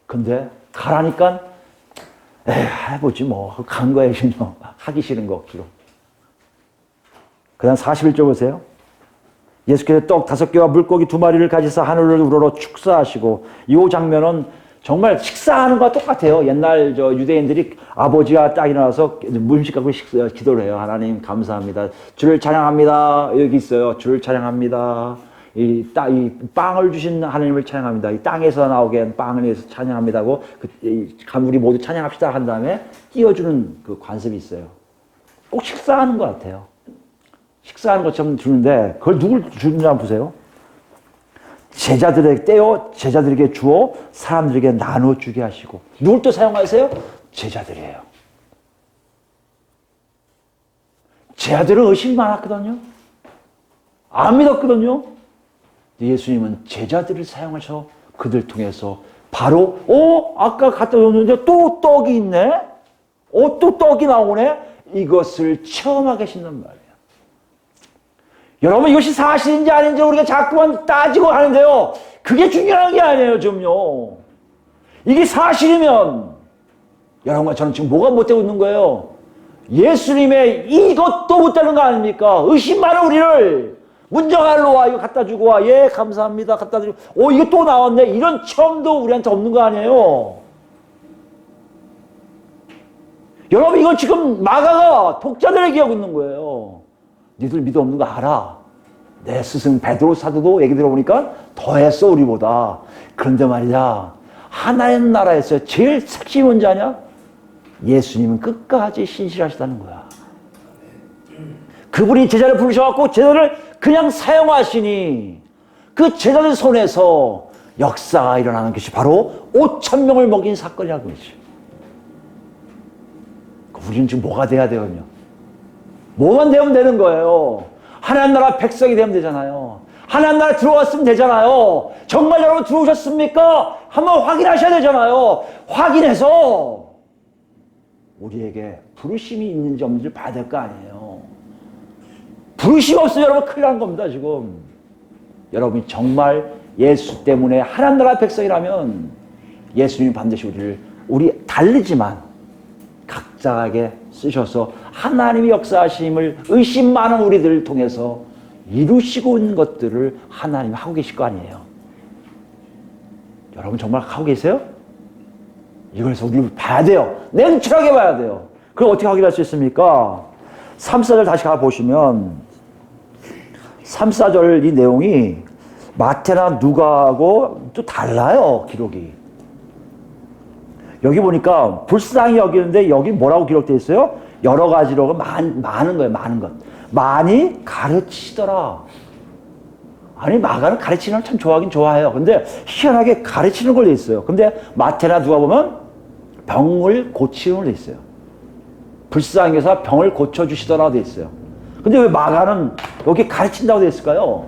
근데 가라니까 해보지 뭐 간 거예요. 하기 싫은 거 억지로. 그 다음 41절 보세요. 예수께서 떡 5개와 물고기 2마리를 가지사 하늘을 우러러 축사하시고 이 장면은 정말 식사하는 것과 똑같아요. 옛날 유대인들이 아버지가 딱 일어나서 문식 갖고 기도를 해요. 하나님 감사합니다. 주를 찬양합니다. 여기 있어요. 주를 찬양합니다. 이 빵을 주신 하나님을 찬양합니다. 이 땅에서 나오게 한 빵을 위해서 찬양합니다고 우리 모두 찬양합시다 한 다음에 띄워주는 그 관습이 있어요. 꼭 식사하는 것 같아요. 식사하는 것처럼 주는데 그걸 누굴 주는지 한번 보세요. 제자들에게 떼어 제자들에게 주어 사람들에게 나눠주게 하시고 누굴 또 사용하세요? 제자들이에요. 제자들은 의심이 많았거든요. 안 믿었거든요. 예수님은 제자들을 사용하셔 그들 통해서 바로 아까 갖다 줬는데 또 떡이 있네? 또 떡이 나오네? 이것을 체험하게 하신단 말이에요. 여러분 이것이 사실인지 아닌지 우리가 자꾸만 따지고 하는데요. 그게 중요한 게 아니에요. 지금요. 이게 사실이면 여러분과 저는 지금 뭐가 못되고 있는 거예요? 예수님의 이것도 못되는 거 아닙니까? 의심 많은 우리를 문정할로 와 이거 갖다 주고 와. 예 감사합니다. 갖다 주고 이거 또 나왔네. 이런 체험도 우리한테 없는 거 아니에요? 여러분 이건 지금 마가가 독자들에게 하고 있는 거예요. 니들 믿음 없는 거 알아. 내 스승 베드로 사도도 얘기 들어보니까 더했어 우리보다. 그런데 말이야 하나의 나라에서 제일 핵심이 뭔지 아냐? 예수님은 끝까지 신실하시다는 거야. 그분이 제자를 부르셔갖고 제자를 그냥 사용하시니 그 제자들 손에서 역사가 일어나는 것이 바로 5,000명을 먹인 사건이라고 했죠. 우리는 지금 뭐가 돼야 되거든요. 뭐만 되면 되는 거예요. 하나님 나라 백성이 되면 되잖아요. 하나님 나라 들어왔으면 되잖아요. 정말 여러분 들어오셨습니까? 한번 확인하셔야 되잖아요. 확인해서 우리에게 부르심이 있는지 없는지 봐야 될 거 아니에요. 부르심 없으면 여러분 큰일 난 겁니다 지금. 여러분이 정말 예수 때문에 하나님 나라 백성이라면 예수님이 반드시 우리 다르지만 작작하게 쓰셔서 하나님의 역사하심을 의심 많은 우리들을 통해서 이루시고 있는 것들을 하나님이 하고 계실 거 아니에요. 여러분 정말 하고 계세요? 이걸서 우리 봐야 돼요. 냉철하게 봐야 돼요. 그럼 어떻게 확인할 수 있습니까? 3, 4절 다시 가보시면 3, 4절 이 내용이 마태나 누가하고 또 달라요. 기록이. 여기 보니까 불쌍히 여기는데 여기 뭐라고 기록되어 있어요? 여러 가지로 많은 거예요. 많은 것. 많이 가르치시더라. 아니 마가는 가르치는 걸 참 좋아하긴 좋아해요. 근데 희한하게 가르치는 걸로 있어요. 근데 마태나 누가 보면 병을 고치는 걸로 있어요. 불쌍히 여사 병을 고쳐주시더라 돼 있어요. 근데 왜 마가는 여기 가르친다고 돼 있을까요?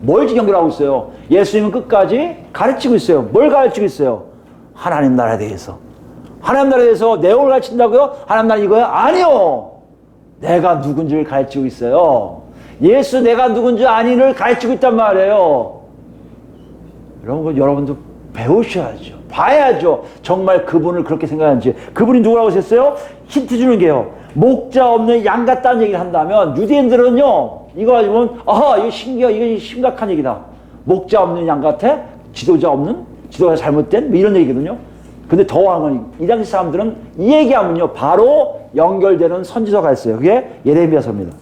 뭘 연결하고 있어요? 예수님은 끝까지 가르치고 있어요. 뭘 가르치고 있어요? 하나님 나라에 대해서. 하나님 나라에 대해서 내용을 가르친다고요? 하나님 나라 이거요? 아니요. 내가 누군지를 가르치고 있어요. 예수 내가 누군지 아니를 가르치고 있단 말이에요. 여러분도 배우셔야죠. 봐야죠. 정말 그분을 그렇게 생각하는지. 그분이 누구라고 하셨어요? 힌트 주는 게요. 목자 없는 양 같다는 얘기를 한다면 유대인들은요. 이거 가지고는 이거 이거 심각한 얘기다. 목자 없는 양 같아? 지도자 잘못된? 뭐 이런 얘기거든요. 근데 더한 건 이 당시 사람들은 이 얘기하면요. 바로 연결되는 선지서가 있어요. 그게 예레미야서입니다.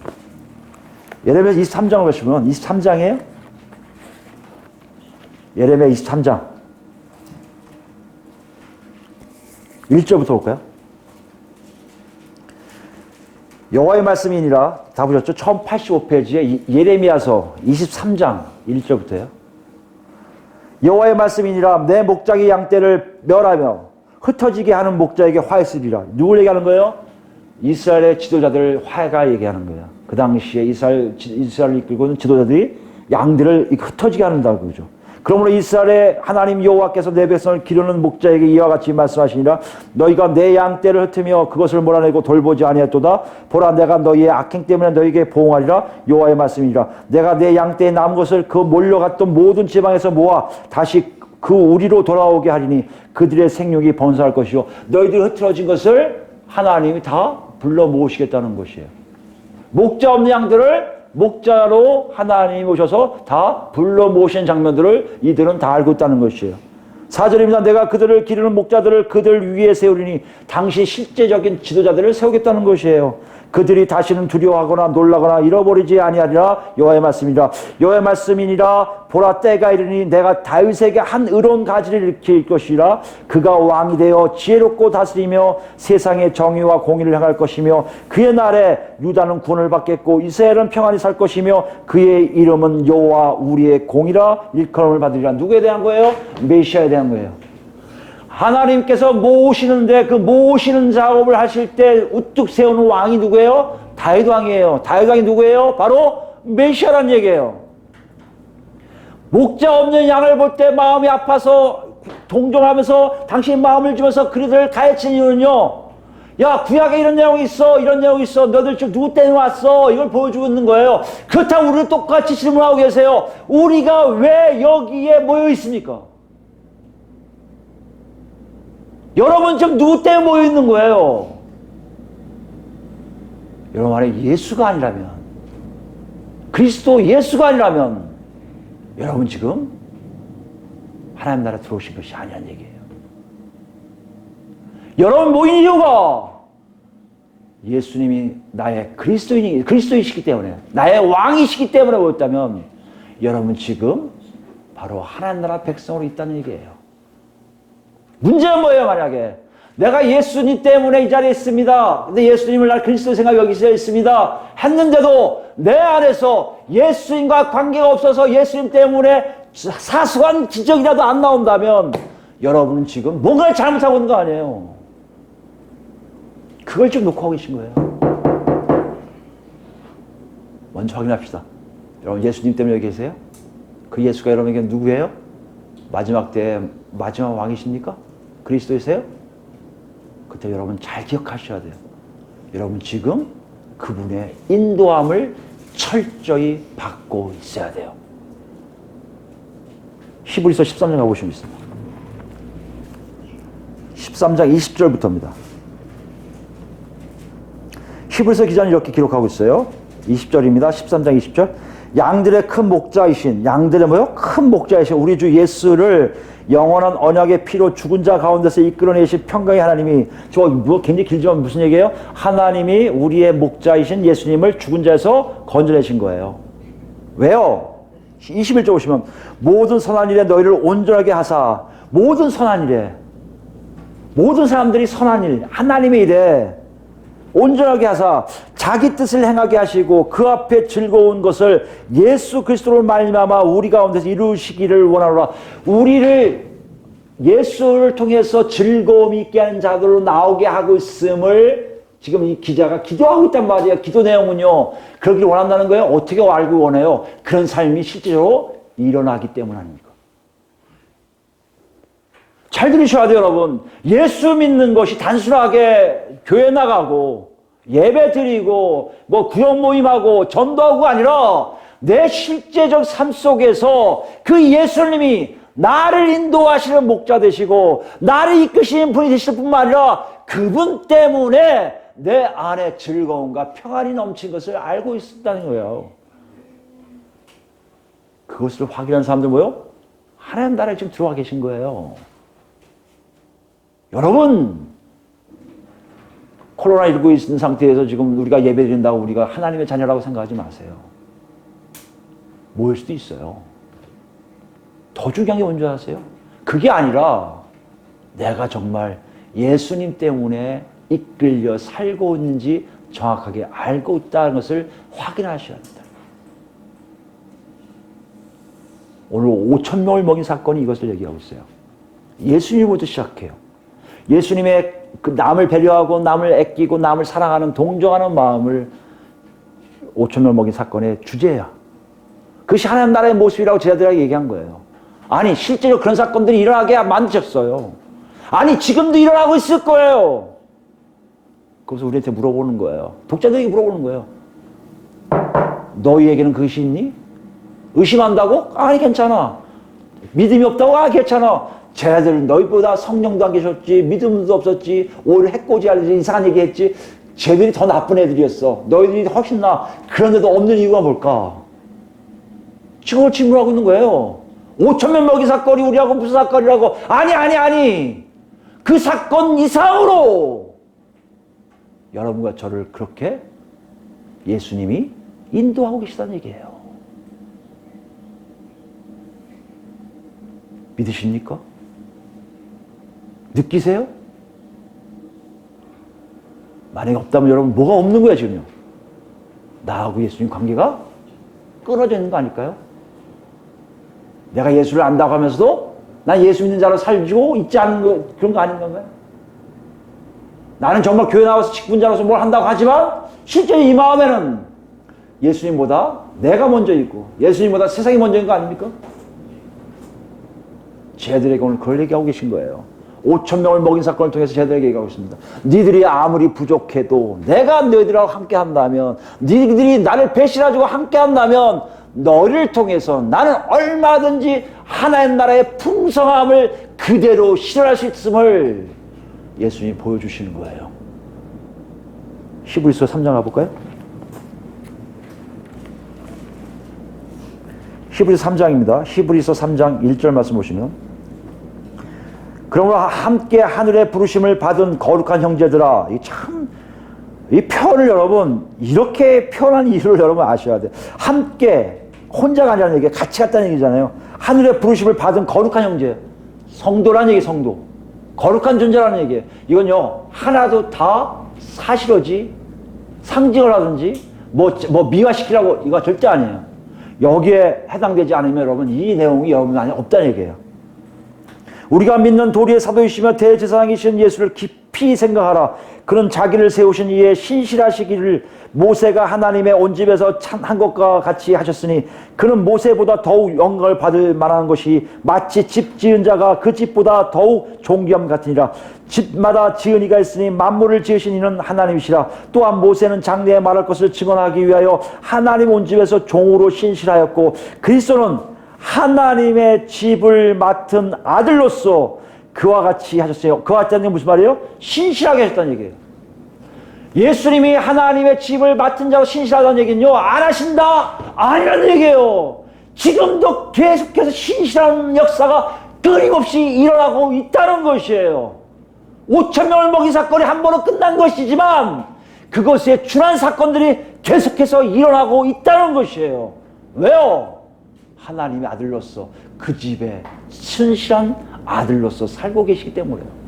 예레미야 23장을 보시면 23장이에요. 예레미야 23장 1절부터 볼까요? 여호와의 말씀이니라 다 보셨죠? 1085페이지에 예레미야서 23장 1절부터요. 여호와의 말씀이니라 내 목자기 양떼를 멸하며 흩어지게 하는 목자에게 화했으리라. 누굴 얘기하는 거예요? 이스라엘의 지도자들 화해가 얘기하는 거예요. 그 당시에 이스라엘을 이끌고 있는 지도자들이 양들을 흩어지게 한다고 그러죠. 그러므로 이스라엘의 하나님 여호와께서 내 백성을 기르는 목자에게 이와 같이 말씀하시니라. 너희가 내 양떼를 흩으며 그것을 몰아내고 돌보지 아니했도다. 보라 내가 너희의 악행 때문에 너희에게 보응하리라. 여호와의 말씀이니라. 내가 내 양떼에 남은 것을 그 몰려갔던 모든 지방에서 모아 다시 그 우리로 돌아오게 하리니 그들의 생육이 번성할 것이요 너희들이 흐트러진 것을 하나님이 다 불러 모으시겠다는 것이에요. 목자 없는 양들을 목자로 하나님이 오셔서 다 불러 모으신 장면들을 이들은 다 알고 있다는 것이에요. 4절입니다. 내가 그들을 기르는 목자들을 그들 위에 세우리니 당시 실제적인 지도자들을 세우겠다는 것이에요. 그들이 다시는 두려워하거나 놀라거나 잃어버리지 아니하리라. 여호와의 말씀이라. 여호와의 말씀이니라. 보라 때가 이르니 내가 다윗에게 한 의로운 가지를 일으킬 것이라. 그가 왕이 되어 지혜롭고 다스리며 세상의 정의와 공의를 행할 것이며 그의 날에 유다는 구원을 받겠고 이스라엘은 평안히 살 것이며 그의 이름은 여호와 우리의 공이라 일컬음을 받으리라. 누구에 대한 거예요? 메시아에 대한 거예요. 하나님께서 모으시는데 그 모으시는 작업을 하실 때 우뚝 세우는 왕이 누구예요? 다윗 왕이에요. 다윗 왕이 누구예요? 바로 메시아란 얘기예요. 목자 없는 양을 볼 때 마음이 아파서 동정하면서 당신 마음을 주면서 그들을 가르치는 이유는요. 야 구약에 이런 내용이 있어. 이런 내용이 있어. 너들 지금 누구 때문에 왔어? 이걸 보여주고 있는 거예요. 그렇다고 우리를 똑같이 질문하고 계세요. 우리가 왜 여기에 모여 있습니까? 여러분 지금 누구 때문에 모여 있는 거예요? 여러분 안에 예수가 아니라면 그리스도 예수가 아니라면 여러분 지금 하나님 나라에 들어오신 것이 아니란 얘기예요. 여러분 모인 이유가 예수님이 나의 그리스도이시기 때문에 나의 왕이시기 때문에 모였다면 여러분 지금 바로 하나님 나라 백성으로 있다는 얘기예요. 문제는 뭐예요? 만약에 내가 예수님 때문에 이 자리에 있습니다. 근데 예수님을 날 그리스도 생각 여기서 있습니다. 했는데도 내 안에서 예수님과 관계가 없어서 예수님 때문에 사소한 지적이라도 안 나온다면 여러분은 지금 뭔가를 잘못하고 있는 거 아니에요. 그걸 좀 놓고 하고 계신 거예요. 먼저 확인합시다. 여러분 예수님 때문에 여기 계세요? 그 예수가 여러분에게 누구예요? 마지막 때 마지막 왕이십니까? 그리스도이세요? 그때 여러분 잘 기억하셔야 돼요. 여러분 지금 그분의 인도함을 철저히 받고 있어야 돼요. 히브리서 13장 가보시면 있습니다. 13장 20절부터입니다. 히브리서 기자는 이렇게 기록하고 있어요. 20절입니다. 13장 20절. 양들의 큰 목자이신, 양들의 뭐요? 큰 목자이신 우리 주 예수를 영원한 언약의 피로 죽은 자 가운데서 이끌어내신 평강의 하나님이, 굉장히 길지만 무슨 얘기예요? 하나님이 우리의 목자이신 예수님을 죽은 자에서 건져내신 거예요. 왜요? 21절 보시면 모든 선한 일에 너희를 온전하게 하사, 모든 선한 일에, 모든 사람들이 선한 일, 하나님의 일에 온전하게 하사 자기 뜻을 행하게 하시고 그 앞에 즐거운 것을 예수 그리스도로 말미암아 우리 가운데서 이루시기를 원하노라. 우리를 예수를 통해서 즐거움 있게 하는 자들로 나오게 하고 있음을 지금 이 기자가 기도하고 있단 말이에요. 기도 내용은요, 그러기를 원한다는 거예요. 어떻게 알고 원해요? 그런 삶이 실제로 일어나기 때문 아닙니까? 잘 들으셔야 돼요, 여러분. 예수 믿는 것이 단순하게 교회 나가고 예배 드리고 뭐 구역 모임하고 전도하고가 아니라 내 실제적 삶 속에서 그 예수님이 나를 인도하시는 목자 되시고 나를 이끄시는 분이 되실 뿐만 아니라 그분 때문에 내 안에 즐거움과 평안이 넘친 것을 알고 있었다는 거예요. 그것을 확인한 사람들 뭐요? 하나님 나라에 지금 들어와 계신 거예요. 여러분, 코로나19 있는 상태에서 지금 우리가 예배 드린다고 우리가 하나님의 자녀라고 생각하지 마세요. 모일 수도 있어요. 더 중요한 게 뭔지 아세요? 그게 아니라 내가 정말 예수님 때문에 이끌려 살고 있는지 정확하게 알고 있다는 것을 확인하셔야 합니다. 오늘 5,000명을 먹인 사건이 이것을 얘기하고 있어요. 예수님부터 시작해요. 예수님의 그 남을 배려하고 남을 아끼고 남을 사랑하는 동정하는 마음을 5,000명을 먹인 사건의 주제야. 그것이 하나님 나라의 모습이라고 제자들에게 얘기한 거예요. 아니, 실제로 그런 사건들이 일어나게 만드셨어요. 아니, 지금도 일어나고 있을 거예요. 그래서 우리한테 물어보는 거예요. 독자들에게 물어보는 거예요. 너희에게는 그것이 있니? 의심한다고? 아니, 괜찮아. 믿음이 없다고? 아, 괜찮아. 쟤네들은 너희보다 성령도 안 계셨지, 믿음도 없었지, 오히려 해코지하듯이 이상한 얘기 했지. 쟤들이 더 나쁜 애들이었어. 너희들이 훨씬 나. 그런데도 없는 이유가 뭘까? 지금 질문하고 있는 거예요. 5,000명 먹이 사건이 우리하고 무슨 사건이라고? 아니. 그 사건 이상으로 여러분과 저를 그렇게 예수님이 인도하고 계시다는 얘기예요. 믿으십니까? 느끼세요? 만약에 없다면 여러분 뭐가 없는 거야 지금요? 나하고 예수님 관계가 끊어져 있는 거 아닐까요? 내가 예수를 안다고 하면서도 난 예수 믿는 자로 살고 있지 않은 거, 그런 거 아닌 건가요? 나는 정말 교회 나와서 직분자로서 뭘 한다고 하지만 실제 이 마음에는 예수님보다 내가 먼저 있고 예수님보다 세상이 먼저인 거 아닙니까? 쟤들에게 오늘 그걸 얘기하고 계신 거예요. 5,000명을 먹인 사건을 통해서 쟤들에게 얘기하고 있습니다. 니들이 아무리 부족해도 내가 너희들하고 함께 한다면, 니들이 나를 배신하고 함께 한다면 너희를 통해서 나는 얼마든지 하나님 나라의 풍성함을 그대로 실현할 수 있음을 예수님이 보여주시는 거예요. 히브리서 3장 가볼까요? 히브리서 3장입니다. 히브리서 3장 1절 말씀 보시면, 그러므로 함께 하늘의 부르심을 받은 거룩한 형제들아, 이 표현을 여러분, 이렇게 표현한 이유를 여러분 아셔야 돼요. 함께, 혼자가 아니라는 얘기예요. 같이 갔다는 얘기잖아요. 하늘의 부르심을 받은 거룩한 형제. 성도라는 얘기, 성도. 거룩한 존재라는 얘기예요. 이건요, 하나도 다 사실어지, 상징을 하든지, 미화시키라고, 이거 절대 아니에요. 여기에 해당되지 않으면 여러분, 이 내용이 여러분 안에 없다는 얘기예요. 우리가 믿는 도리의 사도이시며 대제사장이신 예수를 깊이 생각하라. 그는 자기를 세우신 이에 신실하시기를 모세가 하나님의 온 집에서 한 것과 같이 하셨으니, 그는 모세보다 더욱 영광을 받을 만한 것이 마치 집 지은 자가 그 집보다 더욱 존귀함 같으니라. 집마다 지은 이가 있으니 만물을 지으신 이는 하나님이시라. 또한 모세는 장래에 말할 것을 증언하기 위하여 하나님 온 집에서 종으로 신실하였고, 그리스도는 하나님의 집을 맡은 아들로서 그와 같이 하셨어요. 그와 같다는 게 무슨 말이에요? 신실하게 하셨다는 얘기예요. 예수님이 하나님의 집을 맡은 자로 신실하다는 얘기는요, 안 하신다, 아니라는 얘기예요. 지금도 계속해서 신실한 역사가 끊임없이 일어나고 있다는 것이에요. 5,000명을 먹인 사건이 한 번으로 끝난 것이지만 그것에 준한 사건들이 계속해서 일어나고 있다는 것이에요. 왜요? 하나님의 아들로서 그 집에 신실한 아들로서 살고 계시기 때문에요.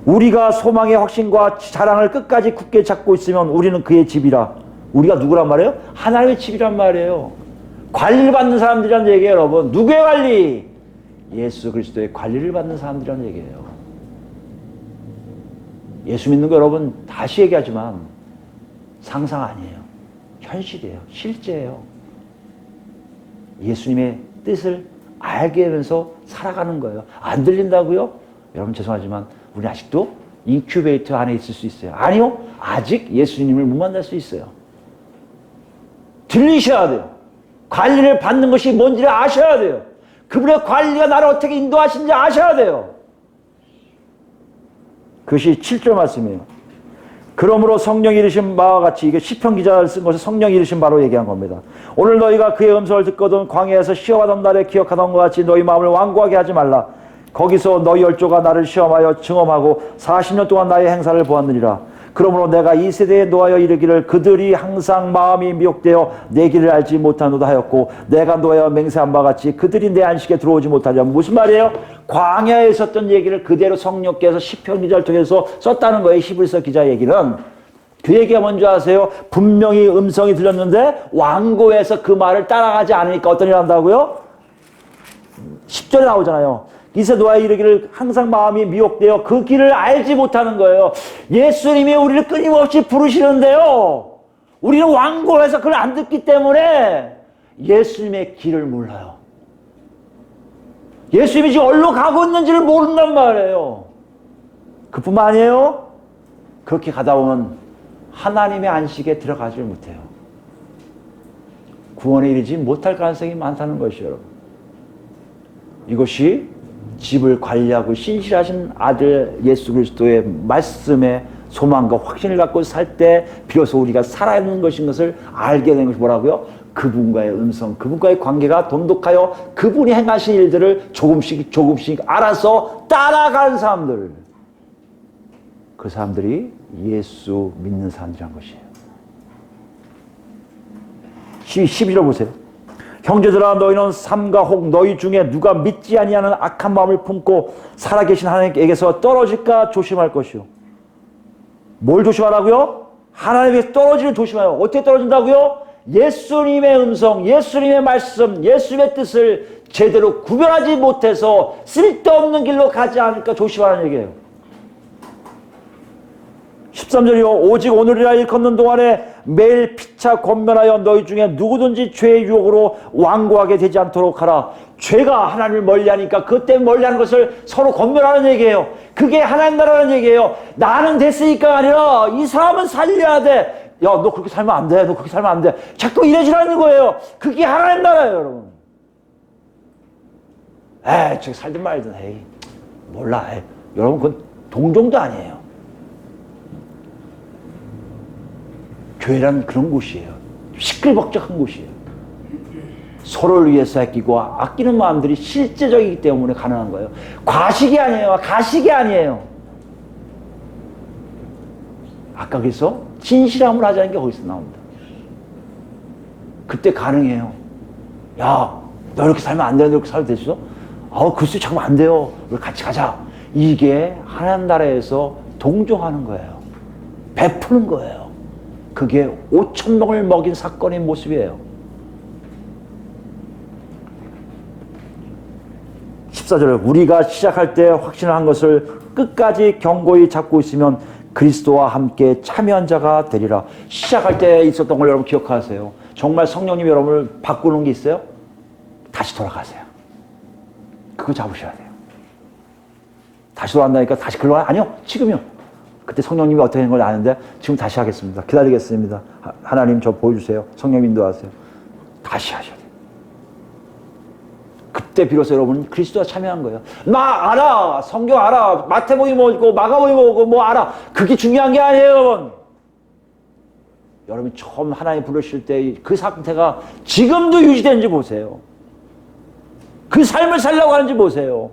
우리가 소망의 확신과 자랑을 끝까지 굳게 잡고 있으면 우리는 그의 집이라. 우리가 누구란 말이에요? 하나님의 집이란 말이에요. 관리를 받는 사람들이란 얘기예요, 여러분. 누구의 관리? 예수 그리스도의 관리를 받는 사람들이란 얘기예요. 예수 믿는 거 여러분 다시 얘기하지만 상상 아니에요. 현실이에요. 실제예요. 예수님의 뜻을 알게 되면서 살아가는 거예요. 안 들린다고요? 여러분 죄송하지만 우리 아직도 인큐베이터 안에 있을 수 있어요. 아니요. 아직 예수님을 못 만날 수 있어요. 들리셔야 돼요. 관리를 받는 것이 뭔지를 아셔야 돼요. 그분의 관리가 나를 어떻게 인도하시는지 아셔야 돼요. 그것이 7절 말씀이에요. 그러므로 성령이 이르신 바와 같이, 이게 시편 기자를 쓴 것을 성령이 이르신 바로 얘기한 겁니다. 오늘 너희가 그의 음성을 듣거든 광야에서 시험하던 날에 기억하던 것 같이 너희 마음을 완고하게 하지 말라. 거기서 너희 열조가 나를 시험하여 증험하고 40년 동안 나의 행사를 보았느니라. 그러므로 내가 이 세대에 노하여 이르기를 그들이 항상 마음이 미혹되어 내 길을 알지 못하노다 하였고 내가 노하여 맹세한 바 같이 그들이 내 안식에 들어오지 못하리라. 무슨 말이에요? 광야에 있었던 얘기를 그대로 성령께서 시편 기자를 통해서 썼다는 거예요. 히브리서 기자 얘기는. 그 얘기가 뭔지 아세요? 분명히 음성이 들렸는데 완고해서 그 말을 따라가지 않으니까 어떤 일이 난다고요? 10절에 나오잖아요. 이세 노아의 이르기를 항상 마음이 미혹되어 그 길을 알지 못하는 거예요. 예수님이 우리를 끊임없이 부르시는데요, 우리는 완고해서 그걸 안 듣기 때문에 예수님의 길을 몰라요. 예수님이 지금 어디로 가고 있는지를 모른단 말이에요. 그뿐만 아니에요. 그렇게 가다 보면 하나님의 안식에 들어가지 못해요. 구원에 이르지 못할 가능성이 많다는 것이에요. 여러분. 이것이 집을 관리하고 신실하신 아들 예수 그리스도의 말씀에 소망과 확신을 갖고 살 때 비로소 우리가 살아있는 것인 것을 알게 되는 것이 뭐라고요? 그분과의 음성, 그분과의 관계가 돈독하여 그분이 행하신 일들을 조금씩 알아서 따라가는 사람들, 그 사람들이 예수 믿는 사람들이란 것이에요. 12절 보세요. 형제들아 너희는 삼가 혹 너희 중에 누가 믿지 아니하는 악한 마음을 품고 살아계신 하나님께서 떨어질까 조심할 것이요. 뭘 조심하라고요? 하나님께서 떨어지는 조심하요. 어떻게 떨어진다고요? 예수님의 음성, 예수님의 말씀, 예수님의 뜻을 제대로 구별하지 못해서 쓸데없는 길로 가지 않을까 조심하라는 얘기예요. 13절이요. 오직 오늘이라 일컫는 동안에 매일 피차 권면하여 너희 중에 누구든지 죄의 유혹으로 완고하게 되지 않도록 하라. 죄가 하나님을 멀리하니까 그것 때문에 멀리하는 것을 서로 권면하는 얘기예요. 그게 하나님 나라라는 얘기예요. 나는 됐으니까 아니라 이 사람은 살려야 돼. 야, 너 그렇게 살면 안 돼. 너 그렇게 살면 안 돼. 자꾸 이래지라는 거예요. 그게 하나님 나라예요, 여러분. 저기 살든 말든, 몰라. 여러분, 그건 동정도 아니에요. 교회란 그런 곳이에요. 시끌벅적한 곳이에요. 서로를 위해서 아끼고 아끼는 마음들이 실제적이기 때문에 가능한 거예요. 과식이 아니에요. 가식이 아니에요. 아까 그래서 진실함을 하자는 게 거기서 나옵니다. 그때 가능해요. 야, 너 이렇게 살면 안 돼. 너 이렇게 살도 되죠? 글쎄 잠깐 안 돼요. 우리 같이 가자. 이게 하나님 나라에서 동정하는 거예요. 베푸는 거예요. 그게 5,000명을 먹인 사건의 모습이에요. 14절에 우리가 시작할 때 확신을 한 것을 끝까지 견고히 잡고 있으면 그리스도와 함께 참여한 자가 되리라. 시작할 때 있었던 걸 여러분 기억하세요. 정말 성령님이 여러분을 바꾸는 게 있어요? 다시 돌아가세요. 그거 잡으셔야 돼요. 다시 돌아간다니까 다시 글로 가? 아니요. 지금요. 그때 성령님이 어떻게 하는 걸 아는데 지금 다시 하겠습니다. 기다리겠습니다. 하나님 저 보여주세요. 성령 인도하세요. 다시 하셔야 돼요. 그때 그때 비로소 여러분 그리스도와 참여한 거예요. 나 알아. 성경 알아. 마태복음 뭐고 마가복음 뭐고 뭐 알아. 그게 중요한 게 아니에요, 여러분. 여러분이 처음 하나님 부르실 때 그 상태가 지금도 유지되는지 보세요. 그 삶을 살려고 하는지 보세요.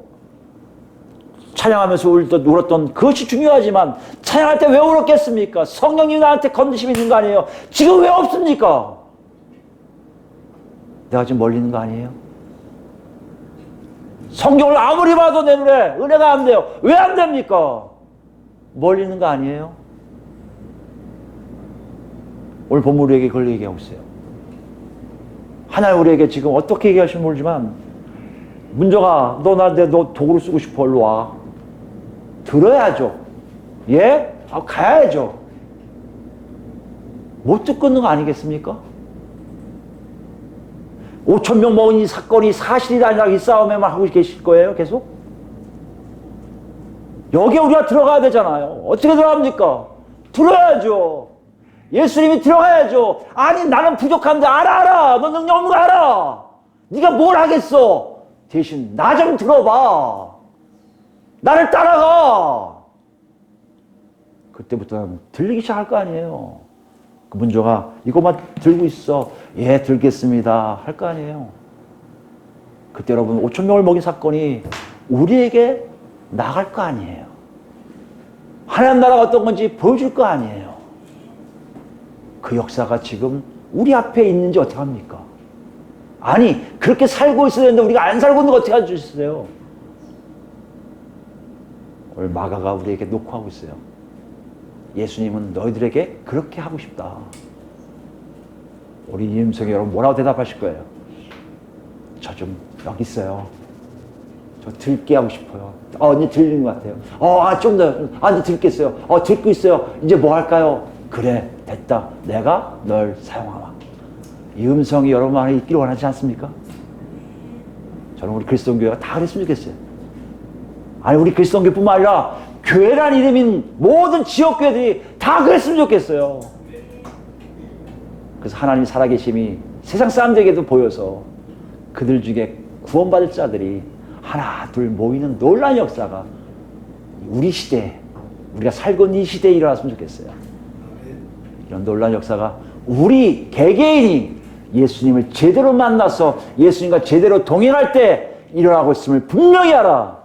찬양하면서 울었던 그것이 중요하지만 찬양할 때 왜 울었겠습니까? 성령님이 나한테 건드심이 있는 거 아니에요? 지금 왜 없습니까? 내가 지금 멀리 있는 거 아니에요? 성경을 아무리 봐도 내 눈에 은혜가 안 돼요. 왜 안 됩니까? 멀리 있는 거 아니에요? 오늘 본문 우리에게 그걸 얘기하고 있어요. 하나님 우리에게 지금 어떻게 얘기하시는지 모르지만 문정아, 너 도구를 쓰고 싶어. 일로 와. 들어야죠. 예? 가야죠. 못 듣고 있는 거 아니겠습니까? 5,000명 먹은 이 사건이 사실이 아니라 이 싸움에만 하고 계실 거예요, 계속? 여기에 우리가 들어가야 되잖아요. 어떻게 들어갑니까? 들어야죠. 예수님이 들어가야죠. 아니, 나는 부족한데, 알아. 너 능력 없는 거 알아. 네가 뭘 하겠어? 대신 나 좀 들어봐. 나를 따라가. 그때부터는 들리기 시작할 거 아니에요. 그 문조가 이것만 들고 있어. 예, 들겠습니다. 할 거 아니에요. 그때 여러분 5,000명을 먹인 사건이 우리에게 나갈 거 아니에요. 하나님 나라가 어떤 건지 보여줄 거 아니에요. 그 역사가 지금 우리 앞에 있는지 어떻게 합니까? 아니, 그렇게 살고 있어야 되는데 우리가 안 살고 있는 거 어떻게 할 수 있어요? 오늘 마가가 우리에게 녹화하고 있어요. 예수님은 너희들에게 그렇게 하고 싶다. 우리 이음성이 여러분 뭐라고 대답하실 거예요? 저 좀 여기 있어요. 저 들게 하고 싶어요. 이제 들리는 것 같아요. 좀 더, 이제 듣겠어요. 듣고 있어요. 이제 뭐 할까요? 그래, 됐다. 내가 널 사용하마. 이 음성이 여러분 안에 있기를 원하지 않습니까? 저는 우리 그리스도교회가 다 그랬으면 좋겠어요. 아니, 우리 그리스도교뿐만 아니라 교회란 이름인 모든 지역교회들이 다 그랬으면 좋겠어요. 그래서 하나님이 살아계심이 세상 사람들에게도 보여서 그들 중에 구원받을 자들이 하나 둘 모이는 놀라운 역사가 우리 시대에, 우리가 살고 있는 이 시대에 일어났으면 좋겠어요. 이런 놀라운 역사가 우리 개개인이 예수님을 제대로 만나서 예수님과 제대로 동행할 때 일어나고 있음을 분명히 알아.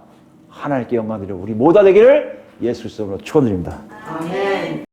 하나님께 영광 드리고 우리 모두 되기를 예수 그리스도로 축원드립니다. 아멘.